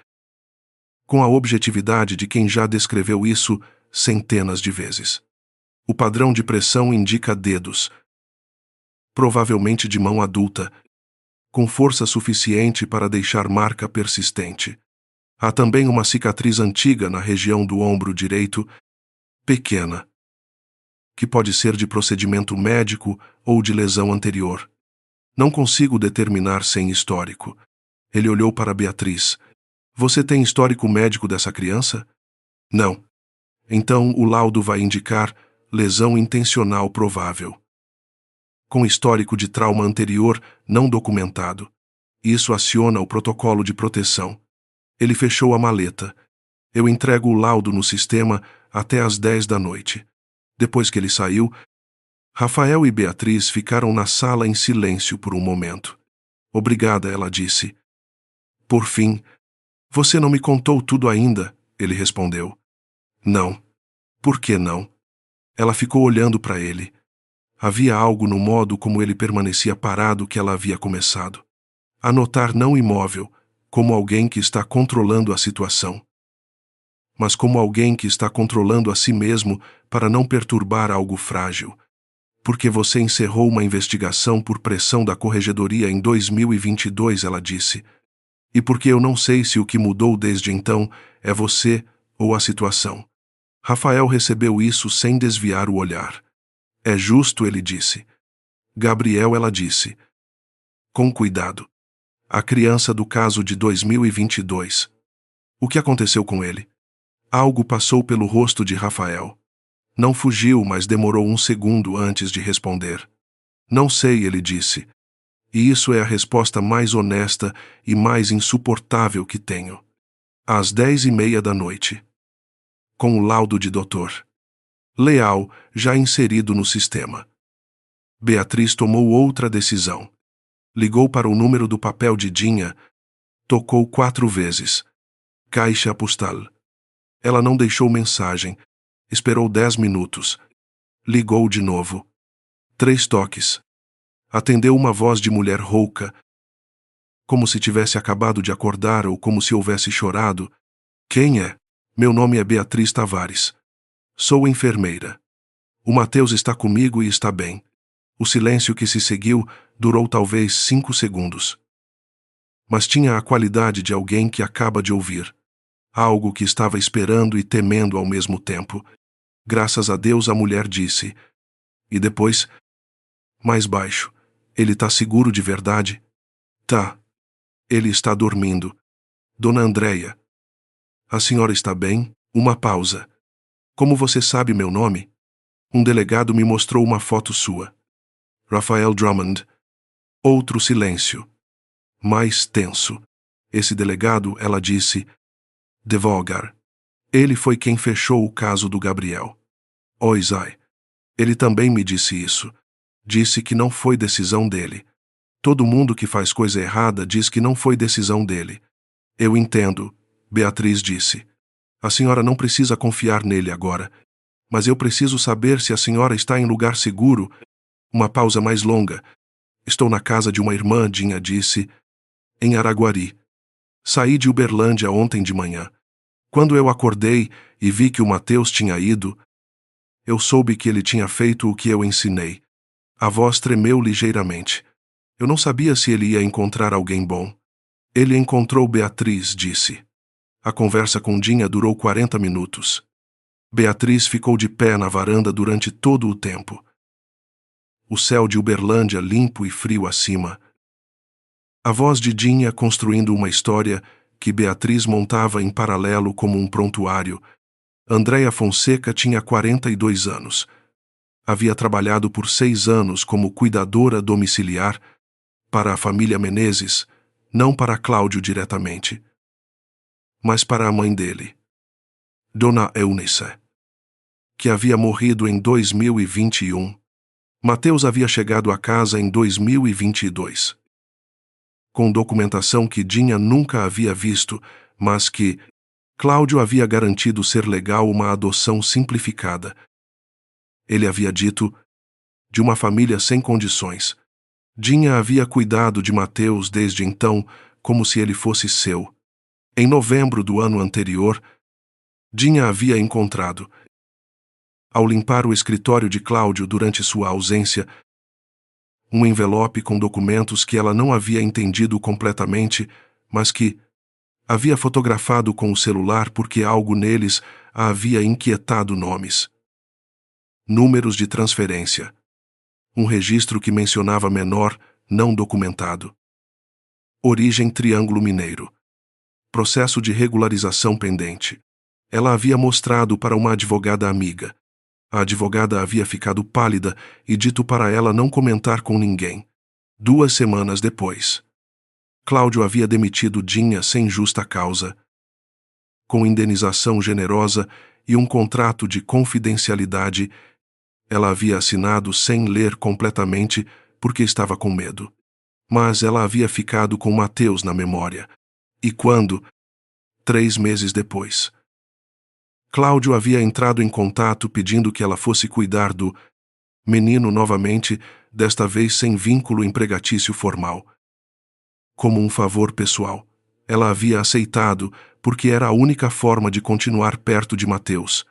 com a objetividade de quem já descreveu isso centenas de vezes. O padrão de pressão indica dedos, provavelmente de mão adulta, com força suficiente para deixar marca persistente. Há também uma cicatriz antiga na região do ombro direito, pequena, que pode ser de procedimento médico ou de lesão anterior. Não consigo determinar sem histórico. Ele olhou para Beatriz. Você tem histórico médico dessa criança? Não. Então o laudo vai indicar lesão intencional provável, com histórico de trauma anterior não documentado. Isso aciona o protocolo de proteção. Ele fechou a maleta. Eu entrego o laudo no sistema até às 10 da noite. Depois que ele saiu, Rafael e Beatriz ficaram na sala em silêncio por um momento. Obrigada, ela disse. Por fim, você não me contou tudo ainda, ele respondeu. Não. Por que não? Ela ficou olhando para ele. Havia algo no modo como ele permanecia parado que ela havia começado a notar não imóvel, como alguém que está controlando a situação, mas como alguém que está controlando a si mesmo para não perturbar algo frágil. Porque você encerrou uma investigação por pressão da corregedoria em 2022, ela disse. E porque eu não sei se o que mudou desde então é você ou a situação. Rafael recebeu isso sem desviar o olhar. É justo, ele disse. Gabriel, ela disse. Com cuidado. A criança do caso de 2022. O que aconteceu com ele? Algo passou pelo rosto de Rafael. Não fugiu, mas demorou um segundo antes de responder. Não sei, ele disse. E isso é a resposta mais honesta e mais insuportável que tenho. Às 10:30 da noite. Com o laudo de doutor Leal já inserido no sistema. Beatriz tomou outra decisão. Ligou para o número do papel de Dinha. Tocou 4 vezes. Caixa postal. Ela não deixou mensagem. Esperou 10 minutos. Ligou de novo. 3 toques. Atendeu uma voz de mulher rouca, como se tivesse acabado de acordar ou como se houvesse chorado. Quem é? Meu nome é Beatriz Tavares. Sou enfermeira. O Mateus está comigo e está bem. O silêncio que se seguiu durou talvez 5 segundos. Mas tinha a qualidade de alguém que acaba de ouvir. Algo que estava esperando e temendo ao mesmo tempo. Graças a Deus, a mulher disse. E depois, mais baixo, ele está seguro de verdade? Tá. Ele está dormindo. Dona Andréia. A senhora está bem? Uma pausa. Como você sabe meu nome? Um delegado me mostrou uma foto sua. Rafael Drummond. Outro silêncio. Mais tenso. Esse delegado, ela disse. Devagar. Ele foi quem fechou o caso do Gabriel. Oisai. Ele também me disse isso. Disse que não foi decisão dele. Todo mundo que faz coisa errada diz que não foi decisão dele. Eu entendo, Beatriz disse. A senhora não precisa confiar nele agora. Mas eu preciso saber se a senhora está em lugar seguro. Uma pausa mais longa. Estou na casa de uma irmã, Dinha disse. Em Araguari. Saí de Uberlândia ontem de manhã. Quando eu acordei e vi que o Mateus tinha ido, eu soube que ele tinha feito o que eu ensinei. A voz tremeu ligeiramente. Eu não sabia se ele ia encontrar alguém bom. Ele encontrou Beatriz, disse. A conversa com Dinha durou 40 minutos. Beatriz ficou de pé na varanda durante todo o tempo. O céu de Uberlândia limpo e frio acima. A voz de Dinha construindo uma história que Beatriz montava em paralelo como um prontuário. Andréia Fonseca tinha 42 anos. Havia trabalhado por 6 anos como cuidadora domiciliar para a família Menezes, não para Cláudio diretamente, mas para a mãe dele, Dona Eunice, que havia morrido em 2021. Mateus havia chegado à casa em 2022. Com documentação que Dinha nunca havia visto, mas que Cláudio havia garantido ser legal uma adoção simplificada. Ele havia dito, de uma família sem condições. Dinha havia cuidado de Mateus desde então, como se ele fosse seu. Em novembro do ano anterior, Dinha havia encontrado, ao limpar o escritório de Cláudio durante sua ausência, um envelope com documentos que ela não havia entendido completamente, mas que havia fotografado com o celular porque algo neles a havia inquietado nomes. Números de transferência. Um registro que mencionava menor, não documentado. Origem Triângulo Mineiro. Processo de regularização pendente. Ela havia mostrado para uma advogada amiga. A advogada havia ficado pálida e dito para ela não comentar com ninguém. 2 semanas depois, Cláudio havia demitido Dinha sem justa causa, com indenização generosa e um contrato de confidencialidade. Ela havia assinado sem ler completamente porque estava com medo. Mas ela havia ficado com Mateus na memória. E quando, 3 meses depois, Cláudio havia entrado em contato pedindo que ela fosse cuidar do menino novamente, desta vez sem vínculo empregatício formal. Como um favor pessoal, ela havia aceitado, porque era a única forma de continuar perto de Mateus.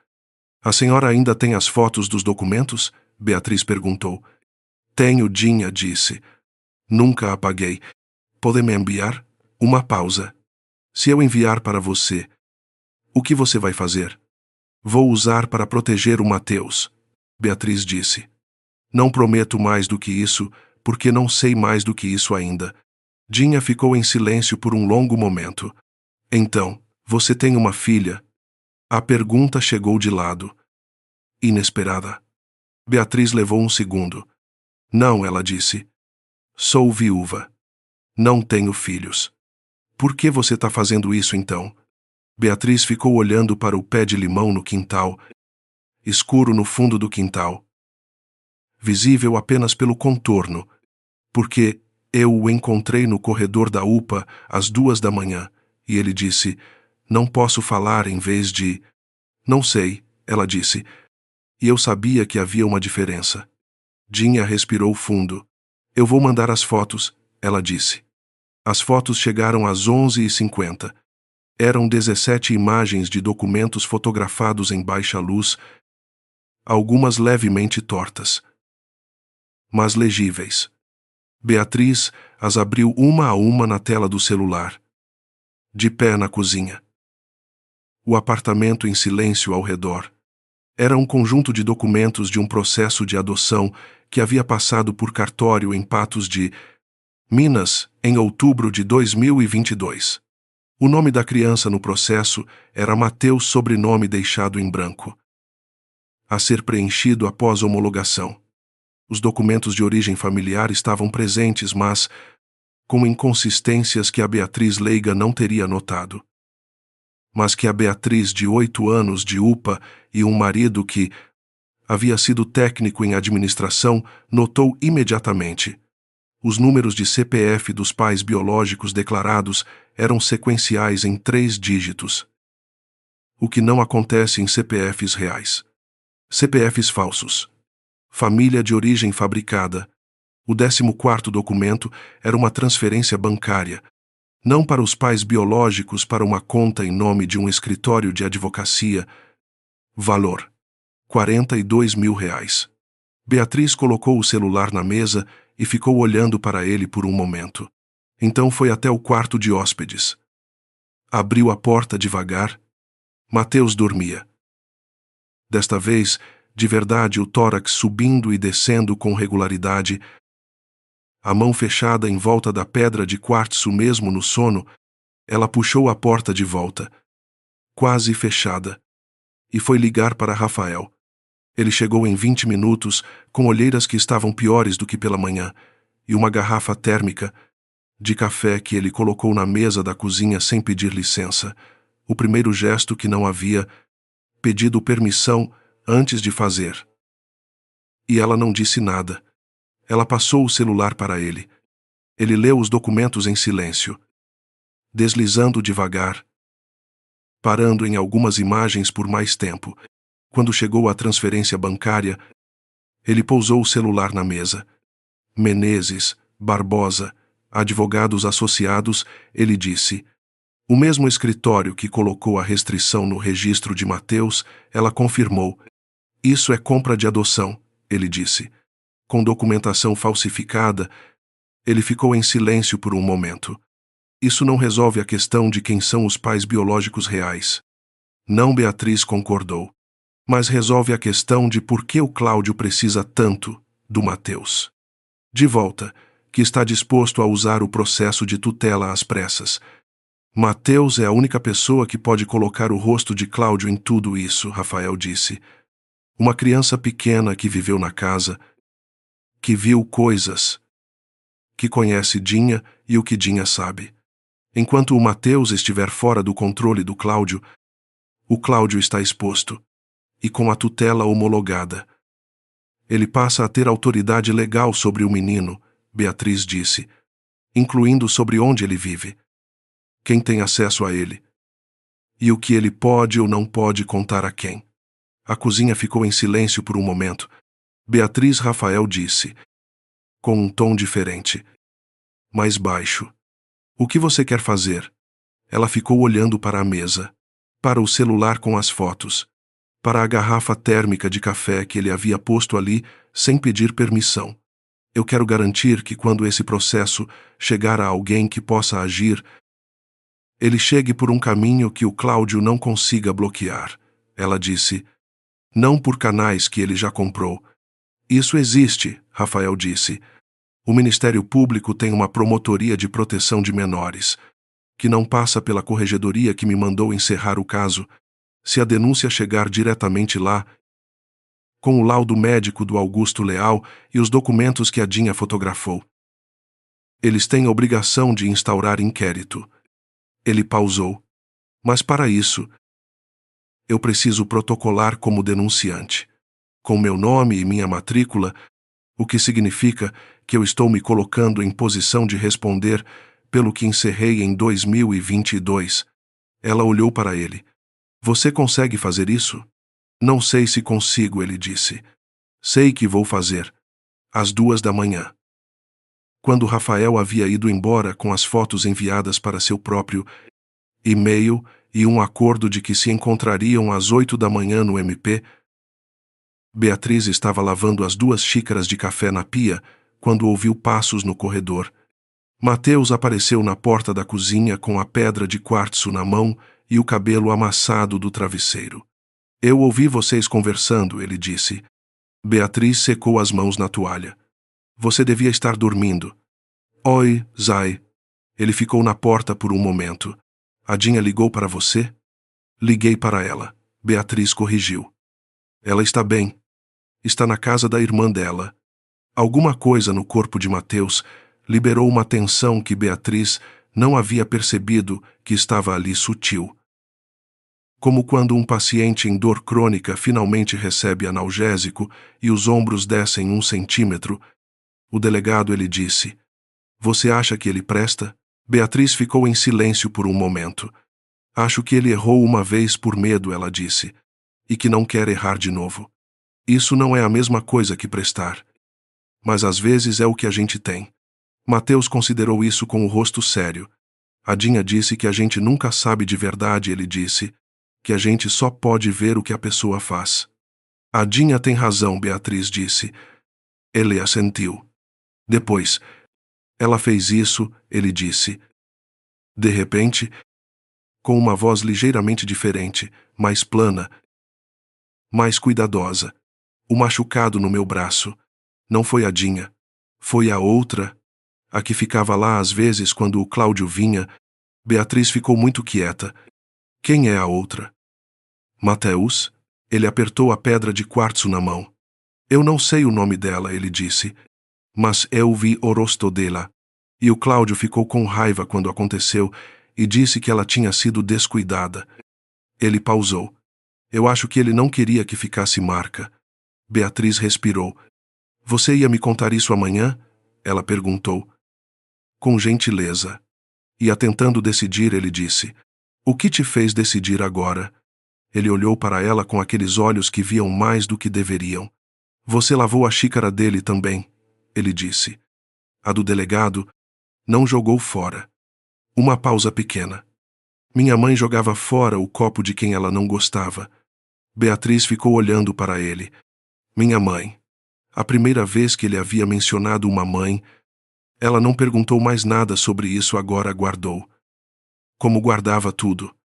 A senhora ainda tem as fotos dos documentos? Beatriz perguntou. Tenho, Dinha disse. Nunca apaguei. Pode me enviar? Uma pausa. Se eu enviar para você, o que você vai fazer? Vou usar para proteger o Mateus, Beatriz disse. Não prometo mais do que isso, porque não sei mais do que isso ainda. Dinha ficou em silêncio por um longo momento. Então, você tem uma filha? A pergunta chegou de lado. Inesperada. Beatriz levou um segundo. Não, ela disse. Sou viúva. Não tenho filhos. Por que você está fazendo isso então? Beatriz ficou olhando para o pé de limão no quintal, escuro no fundo do quintal, visível apenas pelo contorno, porque eu o encontrei no corredor da UPA às 2 da manhã, e ele disse, não posso falar em vez de... Não sei, ela disse, e eu sabia que havia uma diferença. Dinha respirou fundo. Eu vou mandar as fotos, ela disse. As fotos chegaram às 11h50. Eram 17 imagens de documentos fotografados em baixa luz, algumas levemente tortas, mas legíveis. Beatriz as abriu uma a uma na tela do celular. De pé na cozinha. O apartamento em silêncio ao redor. Era um conjunto de documentos de um processo de adoção que havia passado por cartório em Patos de Minas, em outubro de 2022. O nome da criança no processo era Mateus, sobrenome deixado em branco, a ser preenchido após homologação. Os documentos de origem familiar estavam presentes, mas com inconsistências que a Beatriz leiga não teria notado. Mas que a Beatriz, de 8 anos de UPA e um marido que havia sido técnico em administração, notou imediatamente. Os números de CPF dos pais biológicos declarados eram sequenciais em 3 dígitos. O que não acontece em CPFs reais. CPFs falsos. Família de origem fabricada. O 14º documento era uma transferência bancária, não para os pais biológicos, para uma conta em nome de um escritório de advocacia. Valor: R$42 mil. Beatriz colocou o celular na mesa e ficou olhando para ele por um momento. Então foi até o quarto de hóspedes. Abriu a porta devagar. Mateus dormia. Desta vez, de verdade, o tórax subindo e descendo com regularidade, a mão fechada em volta da pedra de quartzo mesmo no sono, ela puxou a porta de volta, quase fechada, e foi ligar para Rafael. Ele chegou em 20 minutos, com olheiras que estavam piores do que pela manhã, e uma garrafa térmica de café que ele colocou na mesa da cozinha sem pedir licença, o primeiro gesto que não havia pedido permissão antes de fazer. E ela não disse nada. Ela passou o celular para ele. Ele leu os documentos em silêncio, deslizando devagar, parando em algumas imagens por mais tempo. Quando chegou à transferência bancária, ele pousou o celular na mesa. Menezes, Barbosa, advogados associados, ele disse. O mesmo escritório que colocou a restrição no registro de Mateus, ela confirmou. Isso é compra de adoção, ele disse. Com documentação falsificada, ele ficou em silêncio por um momento. Isso não resolve a questão de quem são os pais biológicos reais. Não, Beatriz concordou. Mas resolve a questão de por que o Cláudio precisa tanto do Mateus. De volta, que está disposto a usar o processo de tutela às pressas. Mateus é a única pessoa que pode colocar o rosto de Cláudio em tudo isso, Rafael disse. Uma criança pequena que viveu na casa, que viu coisas, que conhece Dinha e o que Dinha sabe. Enquanto o Mateus estiver fora do controle do Cláudio, o Cláudio está exposto. E com a tutela homologada. Ele passa a ter autoridade legal sobre o menino, Beatriz disse, incluindo sobre onde ele vive. Quem tem acesso a ele. E o que ele pode ou não pode contar a quem? A cozinha ficou em silêncio por um momento. Beatriz Rafael disse, com um tom diferente, mais baixo: "O que você quer fazer?" Ela ficou olhando para a mesa, para o celular com as fotos, para a garrafa térmica de café que ele havia posto ali sem pedir permissão. "Eu quero garantir que quando esse processo chegar a alguém que possa agir, ele chegue por um caminho que o Cláudio não consiga bloquear", ela disse. "Não por canais que ele já comprou." "Isso existe", Rafael disse. "O Ministério Público tem uma promotoria de proteção de menores, que não passa pela corregedoria que me mandou encerrar o caso. Se a denúncia chegar diretamente lá, com o laudo médico do Augusto Leal e os documentos que a Dinha fotografou, eles têm a obrigação de instaurar inquérito." Ele pausou. "Mas para isso, eu preciso protocolar como denunciante, com meu nome e minha matrícula, o que significa que eu estou me colocando em posição de responder pelo que encerrei em 2022. Ela olhou para ele. "Você consegue fazer isso?" "Não sei se consigo", ele disse. "Sei que vou fazer. Às 2 da manhã." Quando Rafael havia ido embora com as fotos enviadas para seu próprio e-mail e um acordo de que se encontrariam às 8 da manhã no MP, Beatriz estava lavando as 2 xícaras de café na pia quando ouviu passos no corredor. Mateus apareceu na porta da cozinha com a pedra de quartzo na mão e o cabelo amassado do travesseiro. "Eu ouvi vocês conversando", ele disse. Beatriz secou as mãos na toalha. "Você devia estar dormindo." "Oi, Zay." Ele ficou na porta por um momento. "A Dinha ligou para você?" "Liguei para ela." Beatriz corrigiu. "Ela está bem. Está na casa da irmã dela." Alguma coisa no corpo de Mateus liberou uma tensão que Beatriz não havia percebido que estava ali sutil. Como quando um paciente em dor crônica finalmente recebe analgésico e os ombros descem 1 centímetro, o delegado ele disse: "Você acha que ele presta?" Beatriz ficou em silêncio por um momento. "Acho que ele errou uma vez por medo", ela disse, "e que não quer errar de novo. Isso não é a mesma coisa que prestar. Mas às vezes é o que a gente tem." Mateus considerou isso com o rosto sério. "A Dinha disse que a gente nunca sabe de verdade", ele disse, "que a gente só pode ver o que a pessoa faz." "A Dinha tem razão", Beatriz disse. Ele assentiu. "Depois, ela fez isso", ele disse. De repente, com uma voz ligeiramente diferente, mais plana, mais cuidadosa. "O machucado no meu braço. Não foi a Dinha. Foi a outra, a que ficava lá às vezes quando o Cláudio vinha." Beatriz ficou muito quieta. "Quem é a outra?" "Mateus." Ele apertou a pedra de quartzo na mão. "Eu não sei o nome dela", ele disse, "mas eu vi o rosto dela." E o Cláudio ficou com raiva quando aconteceu e disse que ela tinha sido descuidada. Ele pausou. "Eu acho que ele não queria que ficasse marca." Beatriz respirou. "Você ia me contar isso amanhã?" ela perguntou. Com gentileza. E tentando decidir, ele disse: "O que te fez decidir agora?" Ele olhou para ela com aqueles olhos que viam mais do que deveriam. "Você lavou a xícara dele também", ele disse. "A do delegado?" "Não jogou fora." Uma pausa pequena. "Minha mãe jogava fora o copo de quem ela não gostava." Beatriz ficou olhando para ele. "Minha mãe." A primeira vez que ele havia mencionado uma mãe, ela não perguntou mais nada sobre isso, agora guardou. Como guardava tudo.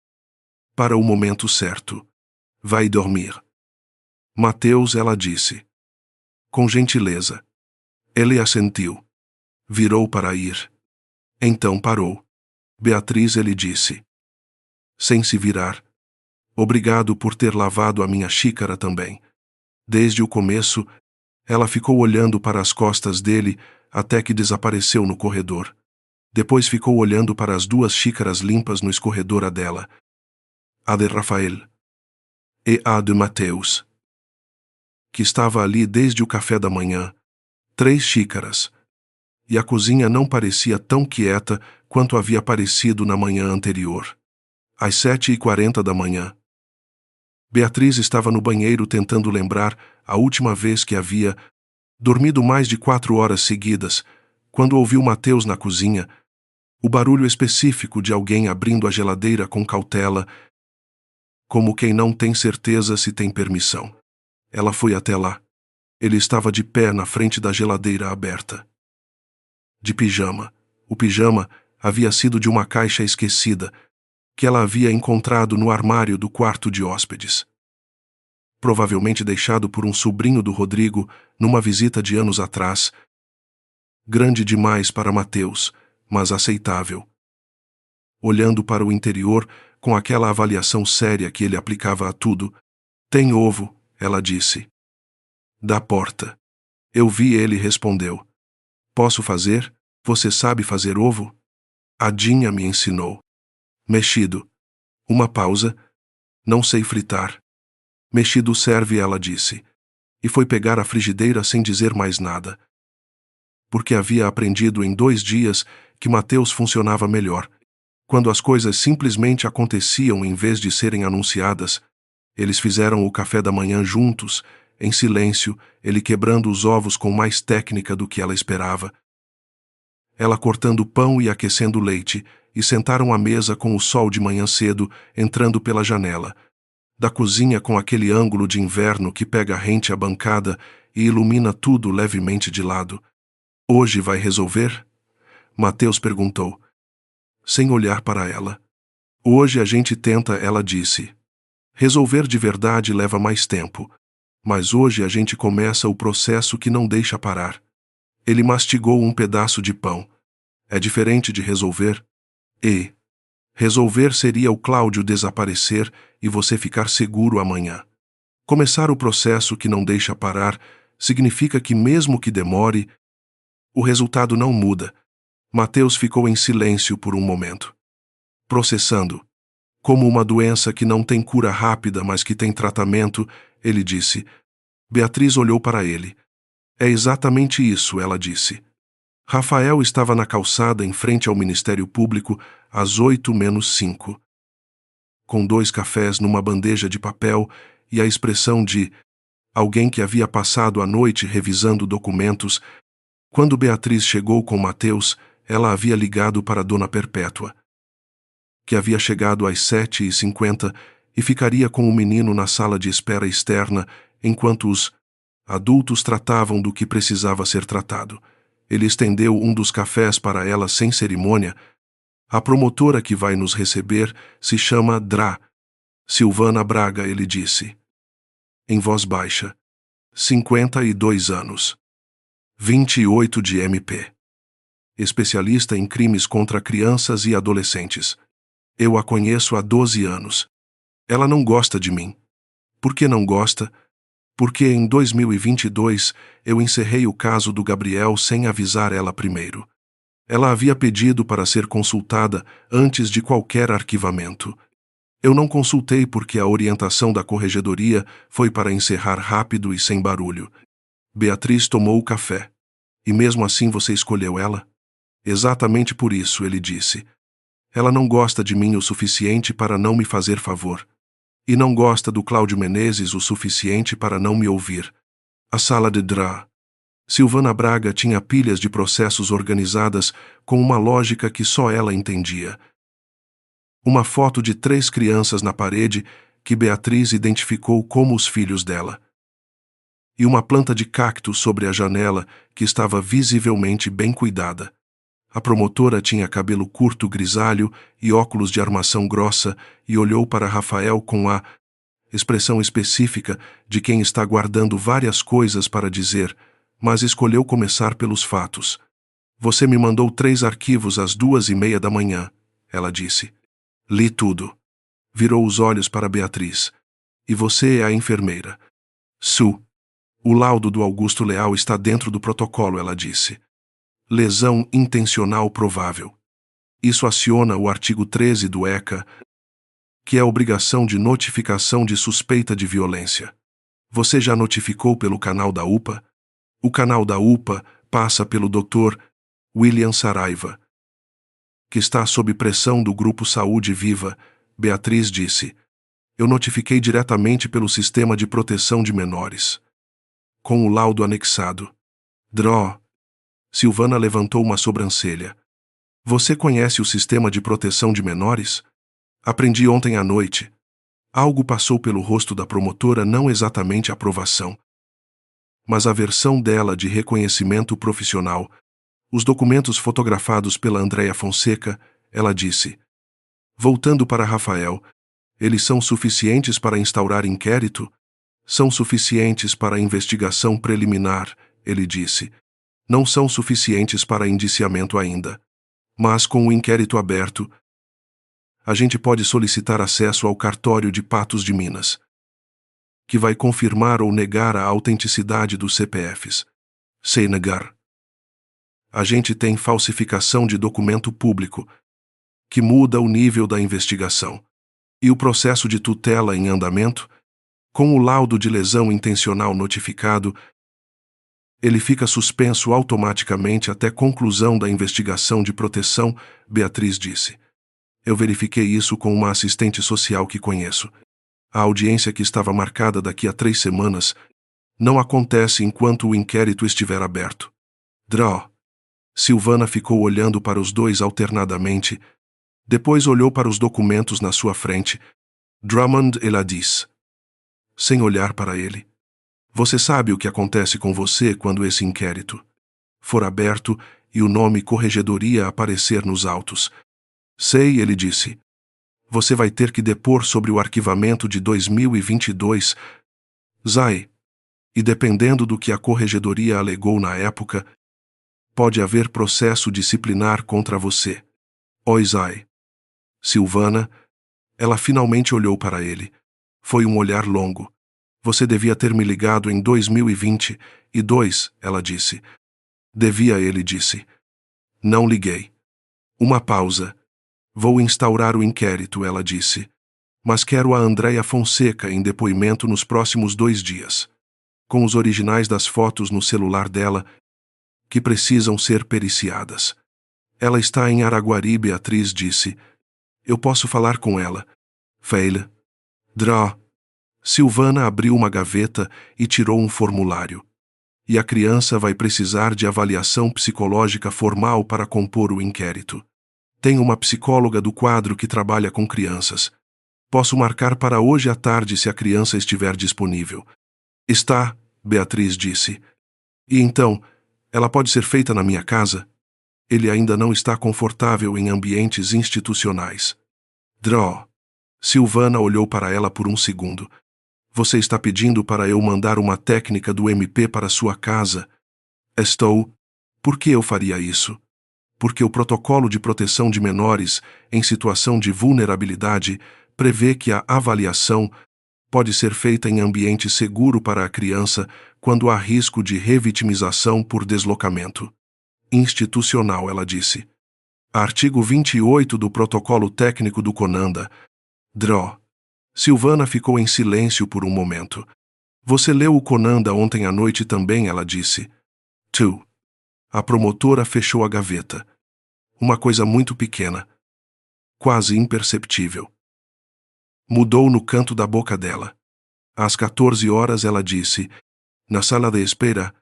Para o momento certo. "Vai dormir." "Mateus", ela disse. Com gentileza. Ele assentiu. Virou para ir. Então parou. "Beatriz", ele disse. Sem se virar. "Obrigado por ter lavado a minha xícara também." Desde o começo, ela ficou olhando para as costas dele até que desapareceu no corredor. Depois ficou olhando para as 2 xícaras limpas no escorredor, a dela, a de Rafael e a de Mateus, que estava ali desde o café da manhã. 3 xícaras. E a cozinha não parecia tão quieta quanto havia parecido na manhã anterior. Às 7h40 da manhã. Beatriz estava no banheiro tentando lembrar a última vez que havia dormido mais de 4 horas seguidas, quando ouviu Mateus na cozinha, o barulho específico de alguém abrindo a geladeira com cautela, como quem não tem certeza se tem permissão. Ela foi até lá. Ele estava de pé na frente da geladeira aberta. De pijama. O pijama havia sido de uma caixa esquecida, que ela havia encontrado no armário do quarto de hóspedes. Provavelmente deixado por um sobrinho do Rodrigo numa visita de anos atrás. Grande demais para Mateus, mas aceitável. Olhando para o interior, com aquela avaliação séria que ele aplicava a tudo. Tem ovo, ela disse. Da porta. Eu vi, ele respondeu. Posso fazer? Você sabe fazer ovo? A Dinha me ensinou. Mexido. Uma pausa. Não sei fritar. Mexido serve, ela disse. E foi pegar a frigideira sem dizer mais nada. Porque havia aprendido em 2 dias que Mateus funcionava melhor. Quando as coisas simplesmente aconteciam em vez de serem anunciadas. Eles fizeram o café da manhã juntos, em silêncio, ele quebrando os ovos com mais técnica do que ela esperava. Ela cortando pão e aquecendo leite, e sentaram à mesa com o sol de manhã cedo, entrando pela janela. Da cozinha com aquele ângulo de inverno que pega rente à bancada e ilumina tudo levemente de lado. Hoje vai resolver? Mateus perguntou, sem olhar para ela. Hoje a gente tenta, ela disse. Resolver de verdade leva mais tempo. Mas hoje a gente começa o processo que não deixa parar. Ele mastigou um pedaço de pão. É diferente de resolver. E resolver seria o Cláudio desaparecer e você ficar seguro amanhã. Começar o processo que não deixa parar significa que mesmo que demore, o resultado não muda. Mateus ficou em silêncio por um momento. Processando. Como uma doença que não tem cura rápida, mas que tem tratamento, ele disse. Beatriz olhou para ele. É exatamente isso, ela disse. Rafael estava na calçada em frente ao Ministério Público às 8h menos 5. Com 2 cafés numa bandeja de papel e a expressão de alguém que havia passado a noite revisando documentos. Quando Beatriz chegou com Mateus, ela havia ligado para Dona Perpétua, que havia chegado às 7h50 e ficaria com o menino na sala de espera externa enquanto os adultos tratavam do que precisava ser tratado. Ele estendeu um dos cafés para ela sem cerimônia. A promotora que vai nos receber se chama Dra. Silvana Braga, ele disse. Em voz baixa. 52 anos. 28 de MP. Especialista em crimes contra crianças e adolescentes. Eu a conheço há 12 anos. Ela não gosta de mim. Por que não gosta? Porque em 2022 eu encerrei o caso do Gabriel sem avisar ela primeiro. Ela havia pedido para ser consultada antes de qualquer arquivamento. Eu não consultei porque a orientação da corregedoria foi para encerrar rápido e sem barulho. Beatriz tomou o café. E mesmo assim você escolheu ela? Exatamente por isso, ele disse. Ela não gosta de mim o suficiente para não me fazer favor. E não gosta do Cláudio Menezes o suficiente para não me ouvir. A sala de Dra. Silvana Braga tinha pilhas de processos organizadas com uma lógica que só ela entendia. Uma foto de 3 crianças na parede que Beatriz identificou como os filhos dela. E uma planta de cacto sobre a janela que estava visivelmente bem cuidada. A promotora tinha cabelo curto grisalho e óculos de armação grossa e olhou para Rafael com a expressão específica de quem está guardando várias coisas para dizer, mas escolheu começar pelos fatos. Você me mandou 3 arquivos às 2h30 da manhã, ela disse. Li tudo. Virou os olhos para Beatriz. E você é a enfermeira. Su. O laudo do Augusto Leal está dentro do protocolo, ela disse. Lesão intencional provável. Isso aciona o artigo 13 do ECA, que é a obrigação de notificação de suspeita de violência. Você já notificou pelo canal da UPA? O canal da UPA passa pelo Dr. William Saraiva, que está sob pressão do Grupo Saúde Viva, Beatriz disse. Eu notifiquei diretamente pelo Sistema de Proteção de Menores. Com o laudo anexado. Dró. Silvana levantou uma sobrancelha. Você conhece o Sistema de Proteção de Menores? Aprendi ontem à noite. Algo passou pelo rosto da promotora, não exatamente aprovação, mas a versão dela de reconhecimento profissional. Os documentos fotografados pela Andréa Fonseca, ela disse. Voltando para Rafael, eles são suficientes para instaurar inquérito? São suficientes para a investigação preliminar, ele disse. Não são suficientes para indiciamento ainda. Mas com o inquérito aberto, a gente pode solicitar acesso ao cartório de Patos de Minas, que vai confirmar ou negar a autenticidade dos CPFs. Se negar, a gente tem falsificação de documento público, que muda o nível da investigação. E o processo de tutela em andamento, com o laudo de lesão intencional notificado, ele fica suspenso automaticamente até conclusão da investigação de proteção, Beatriz disse. Eu verifiquei isso com uma assistente social que conheço. A audiência, que estava marcada daqui a 3 semanas, não acontece enquanto o inquérito estiver aberto. Dró. Silvana ficou olhando para os dois alternadamente, depois olhou para os documentos na sua frente. Drummond, ela disse, sem olhar para ele. Você sabe o que acontece com você quando esse inquérito for aberto e o nome Corregedoria aparecer nos autos. Sei, ele disse. Você vai ter que depor sobre o arquivamento de 2022. Zay. E dependendo do que a Corregedoria alegou na época, pode haver processo disciplinar contra você. Oi, Zay. Silvana. Ela finalmente olhou para ele. Foi um olhar longo. Você devia ter me ligado em 2022, ela disse. Devia, ele disse. Não liguei. Uma pausa. Vou instaurar o inquérito, ela disse. Mas quero a Andréa Fonseca em depoimento nos próximos 2 dias. Com os originais das fotos no celular dela, que precisam ser periciadas. Ela está em Araguari, Beatriz disse. Eu posso falar com ela. Feila. Dró. Silvana abriu uma gaveta e tirou um formulário. E a criança vai precisar de avaliação psicológica formal para compor o inquérito. Tem uma psicóloga do quadro que trabalha com crianças. Posso marcar para hoje à tarde se a criança estiver disponível. Está, Beatriz disse. E então, ela pode ser feita na minha casa? Ele ainda não está confortável em ambientes institucionais. Dró. Silvana olhou para ela por um segundo. Você está pedindo para eu mandar uma técnica do MP para sua casa? Estou. Por que eu faria isso? Porque o protocolo de proteção de menores em situação de vulnerabilidade prevê que a avaliação pode ser feita em ambiente seguro para a criança quando há risco de revitimização por deslocamento institucional, ela disse. Artigo 28 do Protocolo Técnico do Conanda. Dró. Silvana ficou em silêncio por um momento. Você leu o Conanda ontem à noite também, ela disse. Tu. A promotora fechou a gaveta. Uma coisa muito pequena. Quase imperceptível. Mudou no canto da boca dela. Às 14 horas ela disse, na sala de espera.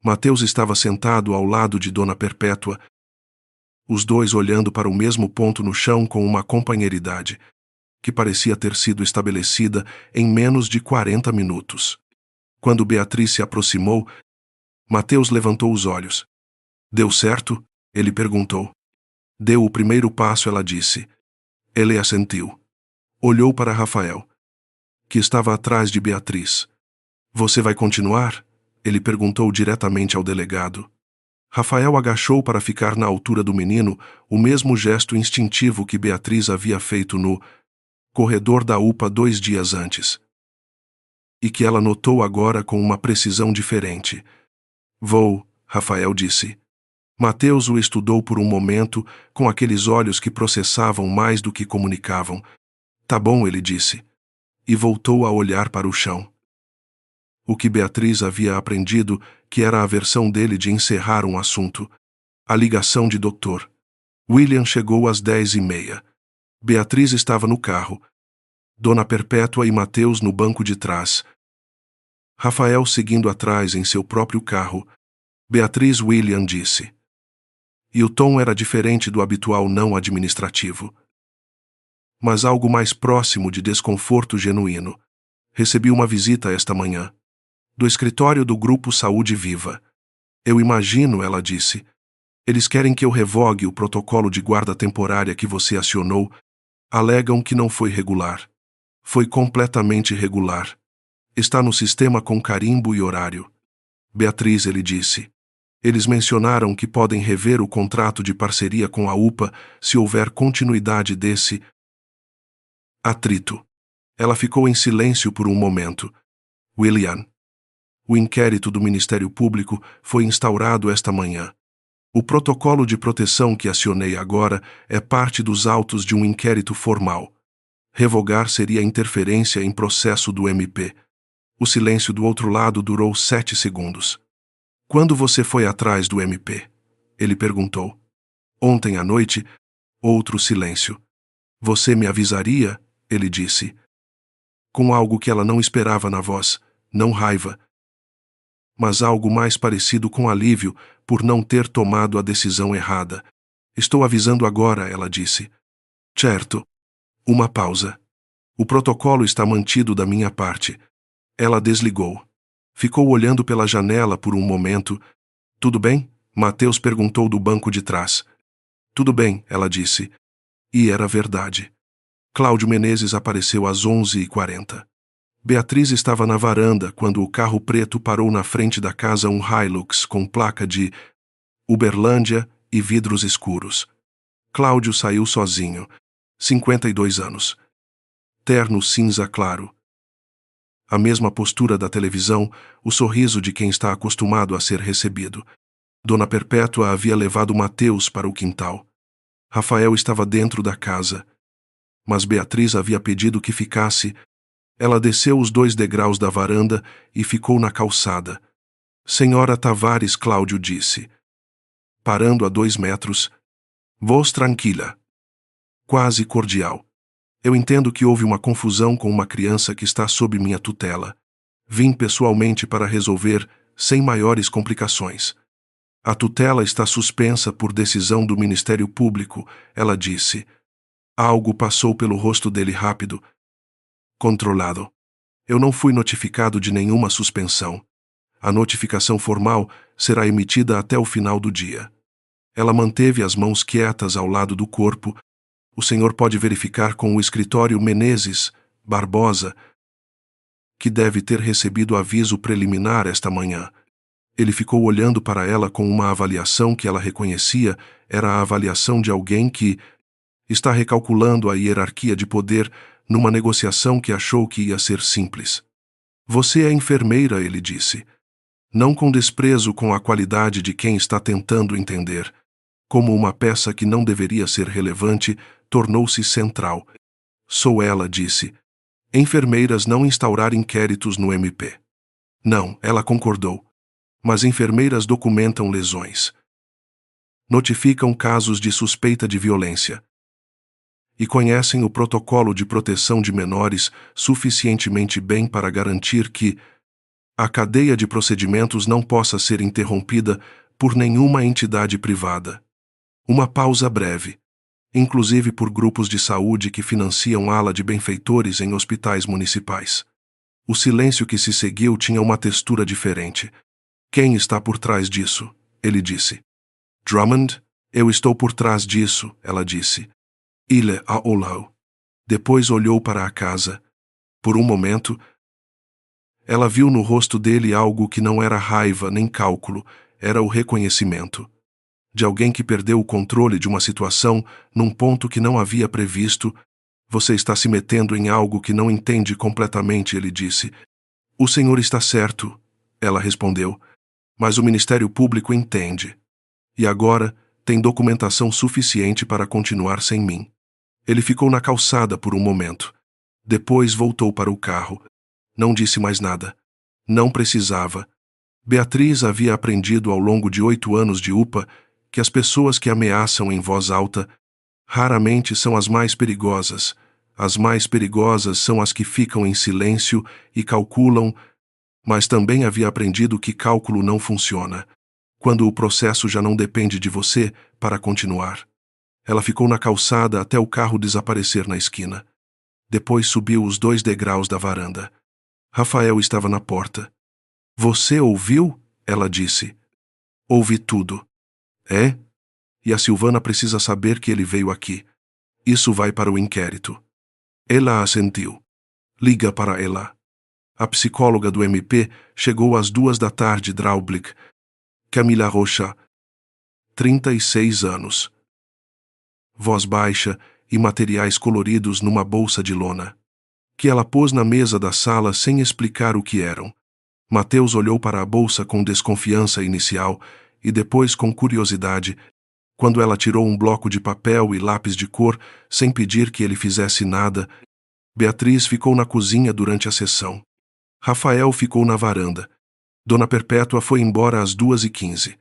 Mateus estava sentado ao lado de Dona Perpétua, os dois olhando para o mesmo ponto no chão com uma companheiridade que parecia ter sido estabelecida em menos de 40 minutos. Quando Beatriz se aproximou, Mateus levantou os olhos. Deu certo? Ele perguntou. Deu o primeiro passo, ela disse. Ele assentiu. Olhou para Rafael, que estava atrás de Beatriz. Você vai continuar? Ele perguntou diretamente ao delegado. Rafael agachou para ficar na altura do menino, o mesmo gesto instintivo que Beatriz havia feito no corredor da UPA 2 dias antes. E que ela notou agora com uma precisão diferente. Vou, Rafael disse. Mateus o estudou por um momento, com aqueles olhos que processavam mais do que comunicavam. Tá bom, ele disse. E voltou a olhar para o chão. O que Beatriz havia aprendido, que era a versão dele de encerrar um assunto. A ligação de Dr. William chegou às 10h30. Beatriz estava no carro. Dona Perpétua e Mateus no banco de trás. Rafael seguindo atrás em seu próprio carro. Beatriz William disse. E o tom era diferente do habitual não administrativo. Mas algo mais próximo de desconforto genuíno. Recebi uma visita esta manhã. Do escritório do Grupo Saúde Viva. Eu imagino, ela disse. Eles querem que eu revogue o protocolo de guarda temporária que você acionou. Alegam que não foi regular. Foi completamente irregular. Está no sistema com carimbo e horário. Beatriz, ele disse. Eles mencionaram que podem rever o contrato de parceria com a UPA se houver continuidade desse atrito. Ela ficou em silêncio por um momento. William. O inquérito do Ministério Público foi instaurado esta manhã. O protocolo de proteção que acionei agora é parte dos autos de um inquérito formal. Revogar seria interferência em processo do MP. O silêncio do outro lado durou 7 segundos. Quando você foi atrás do MP? Ele perguntou. Ontem à noite, outro silêncio. Você me avisaria? Ele disse. Com algo que ela não esperava na voz, não raiva, mas algo mais parecido com alívio por não ter tomado a decisão errada. Estou avisando agora, ela disse. Certo. Uma pausa. O protocolo está mantido da minha parte. Ela desligou. Ficou olhando pela janela por um momento. Tudo bem? Mateus perguntou do banco de trás. Tudo bem, ela disse. E era verdade. Cláudio Menezes apareceu às 11h40. Beatriz estava na varanda quando o carro preto parou na frente da casa, um Hilux com placa de Uberlândia e vidros escuros. Cláudio saiu sozinho. 52 anos. Terno cinza claro. A mesma postura da televisão, o sorriso de quem está acostumado a ser recebido. Dona Perpétua havia levado Mateus para o quintal. Rafael estava dentro da casa. Mas Beatriz havia pedido que ficasse. Ela desceu os 2 degraus da varanda e ficou na calçada. Senhora Tavares, Cláudio disse. Parando a 2 metros. Vos tranquila. Quase cordial. Eu entendo que houve uma confusão com uma criança que está sob minha tutela. Vim pessoalmente para resolver, sem maiores complicações. A tutela está suspensa por decisão do Ministério Público, ela disse. Algo passou pelo rosto dele rápido. Controlado. Eu não fui notificado de nenhuma suspensão. A notificação formal será emitida até o final do dia. Ela manteve as mãos quietas ao lado do corpo. O senhor pode verificar com o escritório Menezes, Barbosa, que deve ter recebido aviso preliminar esta manhã. Ele ficou olhando para ela com uma avaliação que ela reconhecia, era a avaliação de alguém que está recalculando a hierarquia de poder numa negociação que achou que ia ser simples. Você é enfermeira, ele disse. Não com desprezo com a qualidade de quem está tentando entender. Como uma peça que não deveria ser relevante, tornou-se central. Sou ela, disse. Enfermeiras não instaurar inquéritos no MP. Não, ela concordou. Mas enfermeiras documentam lesões. Notificam casos de suspeita de violência. E conhecem o protocolo de proteção de menores suficientemente bem para garantir que a cadeia de procedimentos não possa ser interrompida por nenhuma entidade privada. Uma pausa breve, inclusive por grupos de saúde que financiam ala de benfeitores em hospitais municipais. O silêncio que se seguiu tinha uma textura diferente. Quem está por trás disso? Ele disse. Drummond? Eu estou por trás disso, ela disse. Ele a olhou. Depois olhou para a casa. Por um momento, ela viu no rosto dele algo que não era raiva nem cálculo, era o reconhecimento. De alguém que perdeu o controle de uma situação num ponto que não havia previsto. Você está se metendo em algo que não entende completamente, ele disse. O senhor está certo, ela respondeu. Mas o Ministério Público entende. E agora tem documentação suficiente para continuar sem mim. Ele ficou na calçada por um momento. Depois voltou para o carro. Não disse mais nada. Não precisava. Beatriz havia aprendido ao longo de 8 anos de UPA que as pessoas que ameaçam em voz alta Raramente são as mais perigosas. As mais perigosas são as que ficam em silêncio e calculam, mas também havia aprendido que cálculo não funciona quando o processo já não depende de você para continuar. Ela ficou na calçada até o carro desaparecer na esquina. Depois subiu os 2 degraus da varanda. Rafael estava na porta. Você ouviu? Ela disse. Ouvi tudo. É? E a Silvana precisa saber que ele veio aqui. Isso vai para o inquérito. Ela assentiu. Liga para ela. A psicóloga do MP chegou às 2 da tarde, Draublick. Camila Rocha. 36 anos. Voz baixa e materiais coloridos numa bolsa de lona, que ela pôs na mesa da sala sem explicar o que eram. Mateus olhou para a bolsa com desconfiança inicial e depois com curiosidade, quando ela tirou um bloco de papel e lápis de cor sem pedir que ele fizesse nada. Beatriz ficou na cozinha durante a sessão. Rafael ficou na varanda. Dona Perpétua foi embora às 2h15.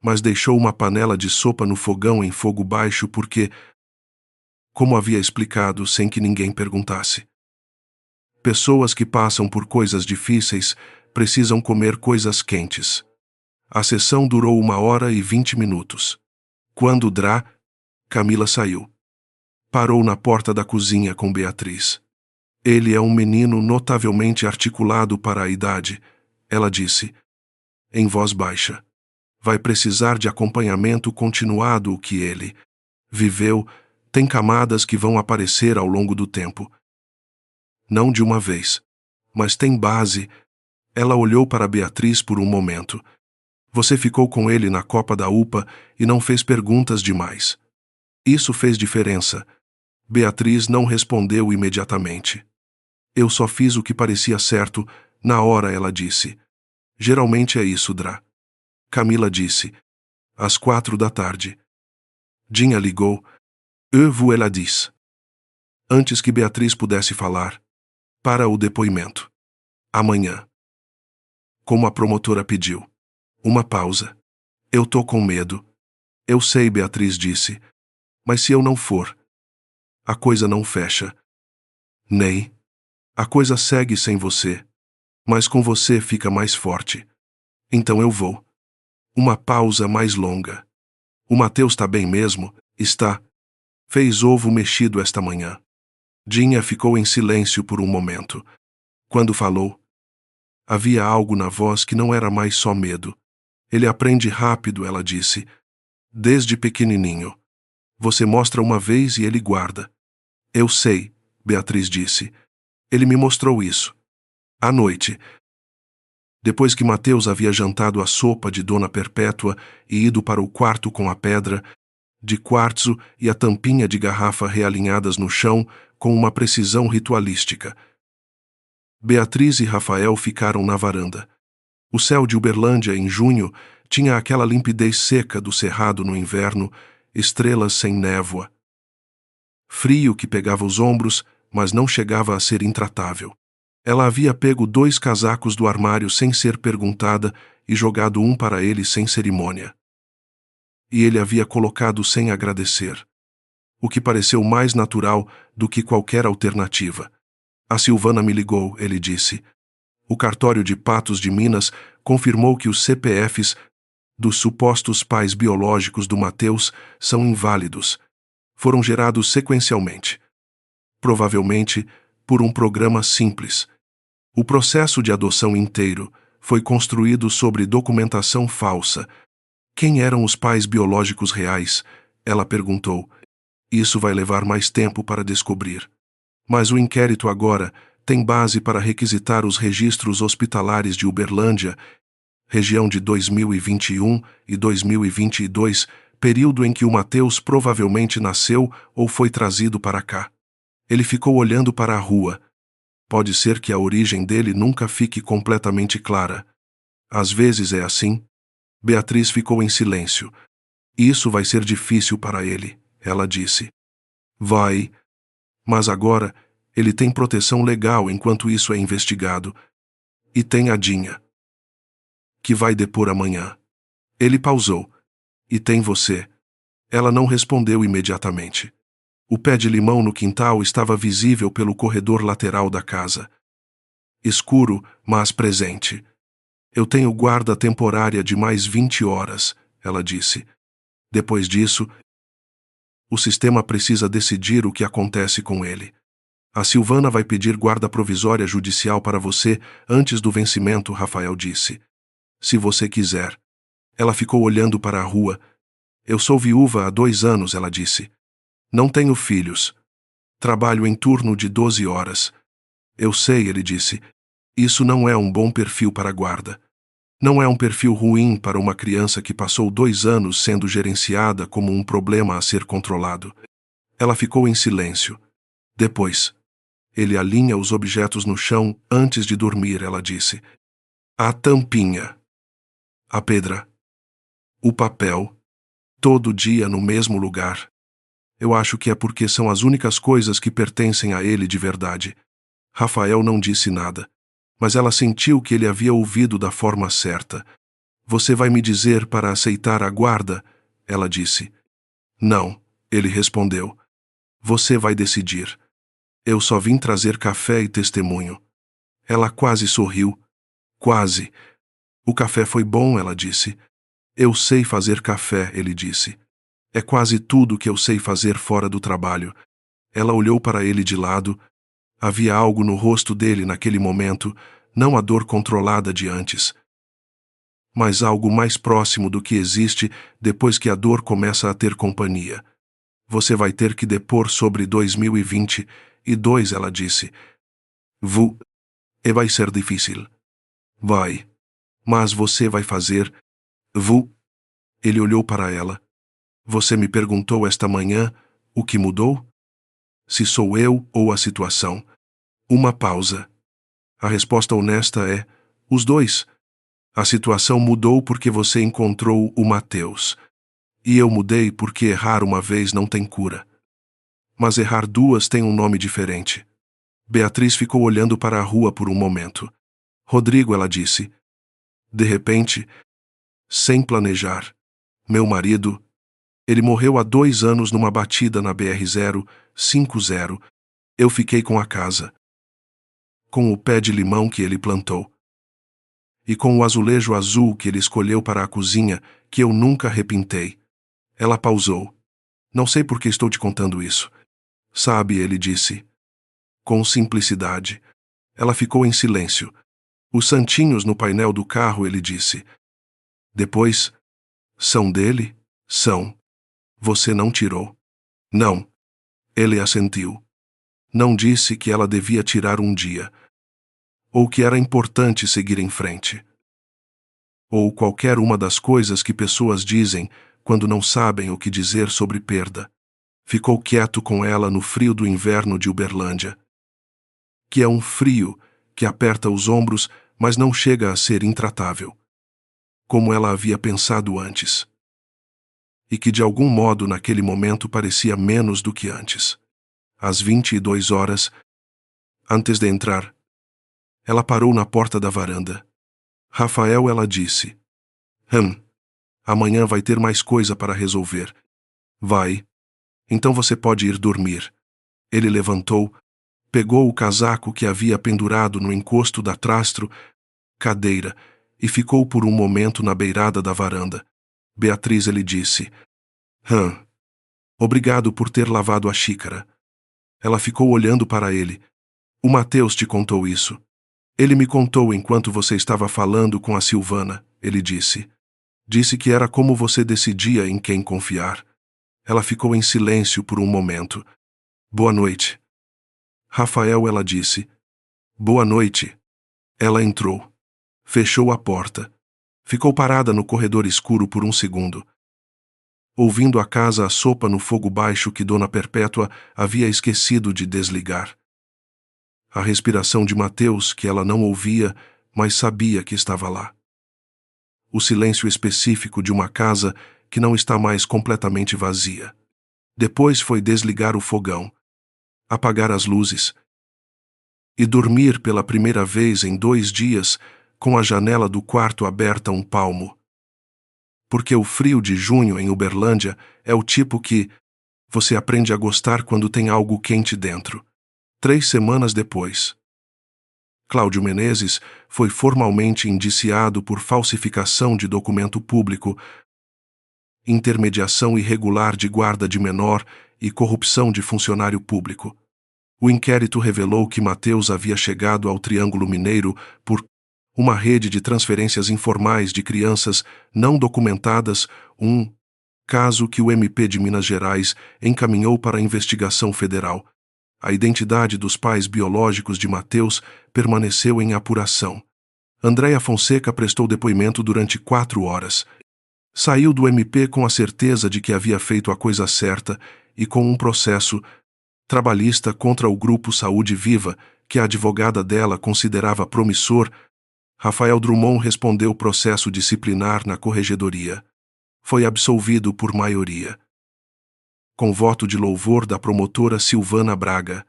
Mas deixou uma panela de sopa no fogão em fogo baixo porque, como havia explicado sem que ninguém perguntasse, pessoas que passam por coisas difíceis precisam comer coisas quentes. A sessão durou 1h20. Quando Camila saiu. Parou na porta da cozinha com Beatriz. Ele é um menino notavelmente articulado para a idade, ela disse, em voz baixa. Vai precisar de acompanhamento continuado. O que ele viveu tem camadas que vão aparecer ao longo do tempo. Não de uma vez, mas tem base. Ela olhou para Beatriz por um momento. Você ficou com ele na Copa da UPA e não fez perguntas demais. Isso fez diferença. Beatriz não respondeu imediatamente. Eu só fiz o que parecia certo. Na hora ela disse. Geralmente é isso, Drá. Camila disse. Às 4 da tarde. Dinha ligou. Ela disse. Antes que Beatriz pudesse falar. Para o depoimento. Amanhã. Como a promotora pediu. Uma pausa. Eu tô com medo. Eu sei, Beatriz disse. Mas se eu não for? A coisa não fecha. Ney. A coisa segue sem você. Mas com você fica mais forte. Então eu vou. Uma pausa mais longa. O Mateus tá bem mesmo? Está. Fez ovo mexido esta manhã. Dinha ficou em silêncio por um momento. Quando falou, havia algo na voz que não era mais só medo. Ele aprende rápido, ela disse. Desde pequenininho. Você mostra uma vez e ele guarda. Eu sei, Beatriz disse. Ele me mostrou isso. À noite. Depois que Mateus havia jantado a sopa de Dona Perpétua e ido para o quarto com a pedra de quartzo e a tampinha de garrafa realinhadas no chão com uma precisão ritualística. Beatriz e Rafael ficaram na varanda. O céu de Uberlândia, em junho, tinha aquela limpidez seca do cerrado no inverno, estrelas sem névoa. Frio que pegava os ombros, mas não chegava a ser intratável. Ela havia pego 2 casacos do armário sem ser perguntada e jogado um para ele sem cerimônia. E ele havia colocado sem agradecer. O que pareceu mais natural do que qualquer alternativa. A Silvana me ligou, ele disse. O cartório de Patos de Minas confirmou que os CPFs dos supostos pais biológicos do Mateus são inválidos. Foram gerados sequencialmente. Provavelmente por um programa simples. O processo de adoção inteiro foi construído sobre documentação falsa. Quem eram os pais biológicos reais? Ela perguntou. Isso vai levar mais tempo para descobrir. Mas o inquérito agora tem base para requisitar os registros hospitalares de Uberlândia, região de 2021 e 2022, período em que o Mateus provavelmente nasceu ou foi trazido para cá. Ele ficou olhando para a rua. Pode ser que a origem dele nunca fique completamente clara. Às vezes é assim. Beatriz ficou em silêncio. Isso vai ser difícil para ele, ela disse. Vai. Mas agora, ele tem proteção legal enquanto isso é investigado. E tem a Dinha, que vai depor amanhã. Ele pausou. E tem você. Ela não respondeu imediatamente. O pé de limão no quintal estava visível pelo corredor lateral da casa. Escuro, mas presente. Eu tenho guarda temporária de mais 20 horas, ela disse. Depois disso, o sistema precisa decidir o que acontece com ele. A Silvana vai pedir guarda provisória judicial para você antes do vencimento, Rafael disse. Se você quiser. Ela ficou olhando para a rua. Eu sou viúva há 2 anos, ela disse. Não tenho filhos. Trabalho em turno de 12 horas. Eu sei, ele disse. Isso não é um bom perfil para a guarda. Não é um perfil ruim para uma criança que passou 2 anos sendo gerenciada como um problema a ser controlado. Ela ficou em silêncio. Depois, ele alinha os objetos no chão antes de dormir, ela disse. A tampinha. A pedra. O papel. Todo dia no mesmo lugar. Eu acho que é porque são as únicas coisas que pertencem a ele de verdade. Rafael não disse nada, mas ela sentiu que ele havia ouvido da forma certa. Você vai me dizer para aceitar a guarda? Ela disse. Não, ele respondeu. Você vai decidir. Eu só vim trazer café e testemunho. Ela quase sorriu. Quase. O café foi bom, ela disse. Eu sei fazer café, ele disse. É quase tudo que eu sei fazer fora do trabalho. Ela olhou para ele de lado. Havia algo no rosto dele naquele momento, não a dor controlada de antes, mas algo mais próximo do que existe depois que a dor começa a ter companhia. Você vai ter que depor sobre 2022, ela disse. E vai ser difícil. Vai. Mas você vai fazer. Ele olhou para ela. Você me perguntou esta manhã o que mudou? Se sou eu ou a situação. Uma pausa. A resposta honesta é: os dois. A situação mudou porque você encontrou o Mateus. E eu mudei porque errar uma vez não tem cura. Mas errar 2 tem um nome diferente. Beatriz ficou olhando para a rua por um momento. Rodrigo, ela disse. De repente, sem planejar. Meu marido. Ele morreu há 2 anos numa batida na BR-050. Eu fiquei com a casa. Com o pé de limão que ele plantou. E com o azulejo azul que ele escolheu para a cozinha, que eu nunca repintei. Ela pausou. Não sei por que estou te contando isso. Sabe, ele disse. Com simplicidade. Ela ficou em silêncio. Os santinhos no painel do carro, ele disse. Depois, são dele? São. Você não tirou. Não. Ele assentiu. Não disse que ela devia tirar um dia. Ou que era importante seguir em frente. Ou qualquer uma das coisas que pessoas dizem quando não sabem o que dizer sobre perda. Ficou quieto com ela no frio do inverno de Uberlândia. Que é um frio que aperta os ombros, mas não chega a ser intratável. Como ela havia pensado antes. E que de algum modo naquele momento parecia menos do que antes. Às 22 horas, antes de entrar, ela parou na porta da varanda. Rafael, ela disse. Amanhã vai ter mais coisa para resolver. Vai. Então você pode ir dormir. Ele levantou, pegou o casaco que havia pendurado no encosto da cadeira, e ficou por um momento na beirada da varanda. Beatriz, ele disse. Obrigado por ter lavado a xícara. Ela ficou olhando para ele. O Mateus te contou isso. Ele me contou enquanto você estava falando com a Silvana, ele disse. Disse que era como você decidia em quem confiar. Ela ficou em silêncio por um momento. Boa noite. Rafael, ela disse. Boa noite. Ela entrou. Fechou a porta. Ficou parada no corredor escuro por um segundo. Ouvindo a casa a sopa no fogo baixo que Dona Perpétua havia esquecido de desligar. A respiração de Mateus, que ela não ouvia, mas sabia que estava lá. O silêncio específico de uma casa que não está mais completamente vazia. Depois foi desligar o fogão, apagar as luzes e dormir pela primeira vez em 2 dias com a janela do quarto aberta um palmo. Porque o frio de junho em Uberlândia é o tipo que você aprende a gostar quando tem algo quente dentro. 3 semanas depois, Cláudio Menezes foi formalmente indiciado por falsificação de documento público, intermediação irregular de guarda de menor e corrupção de funcionário público. O inquérito revelou que Matheus havia chegado ao Triângulo Mineiro por uma rede de transferências informais de crianças não documentadas, um caso que o MP de Minas Gerais encaminhou para a investigação federal. A identidade dos pais biológicos de Matheus permaneceu em apuração. Andréia Fonseca prestou depoimento durante 4 horas. Saiu do MP com a certeza de que havia feito a coisa certa e com um processo trabalhista contra o Grupo Saúde Viva, que a advogada dela considerava promissor. Rafael Drummond respondeu processo disciplinar na corregedoria. Foi absolvido por maioria, com voto de louvor da promotora Silvana Braga,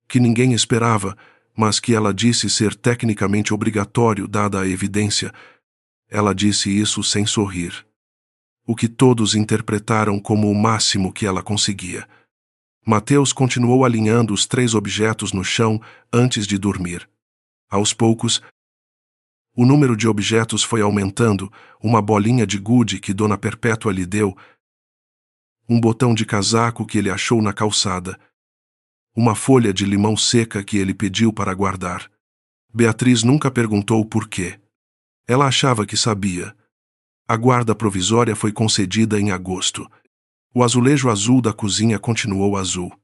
que ninguém esperava, mas que ela disse ser tecnicamente obrigatório dada a evidência. Ela disse isso sem sorrir, o que todos interpretaram como o máximo que ela conseguia. Matheus continuou alinhando os 3 objetos no chão antes de dormir. Aos poucos, o número de objetos foi aumentando, uma bolinha de gude que Dona Perpétua lhe deu, um botão de casaco que ele achou na calçada, uma folha de limão seca que ele pediu para guardar. Beatriz nunca perguntou por quê. Ela achava que sabia. A guarda provisória foi concedida em agosto. O azulejo azul da cozinha continuou azul.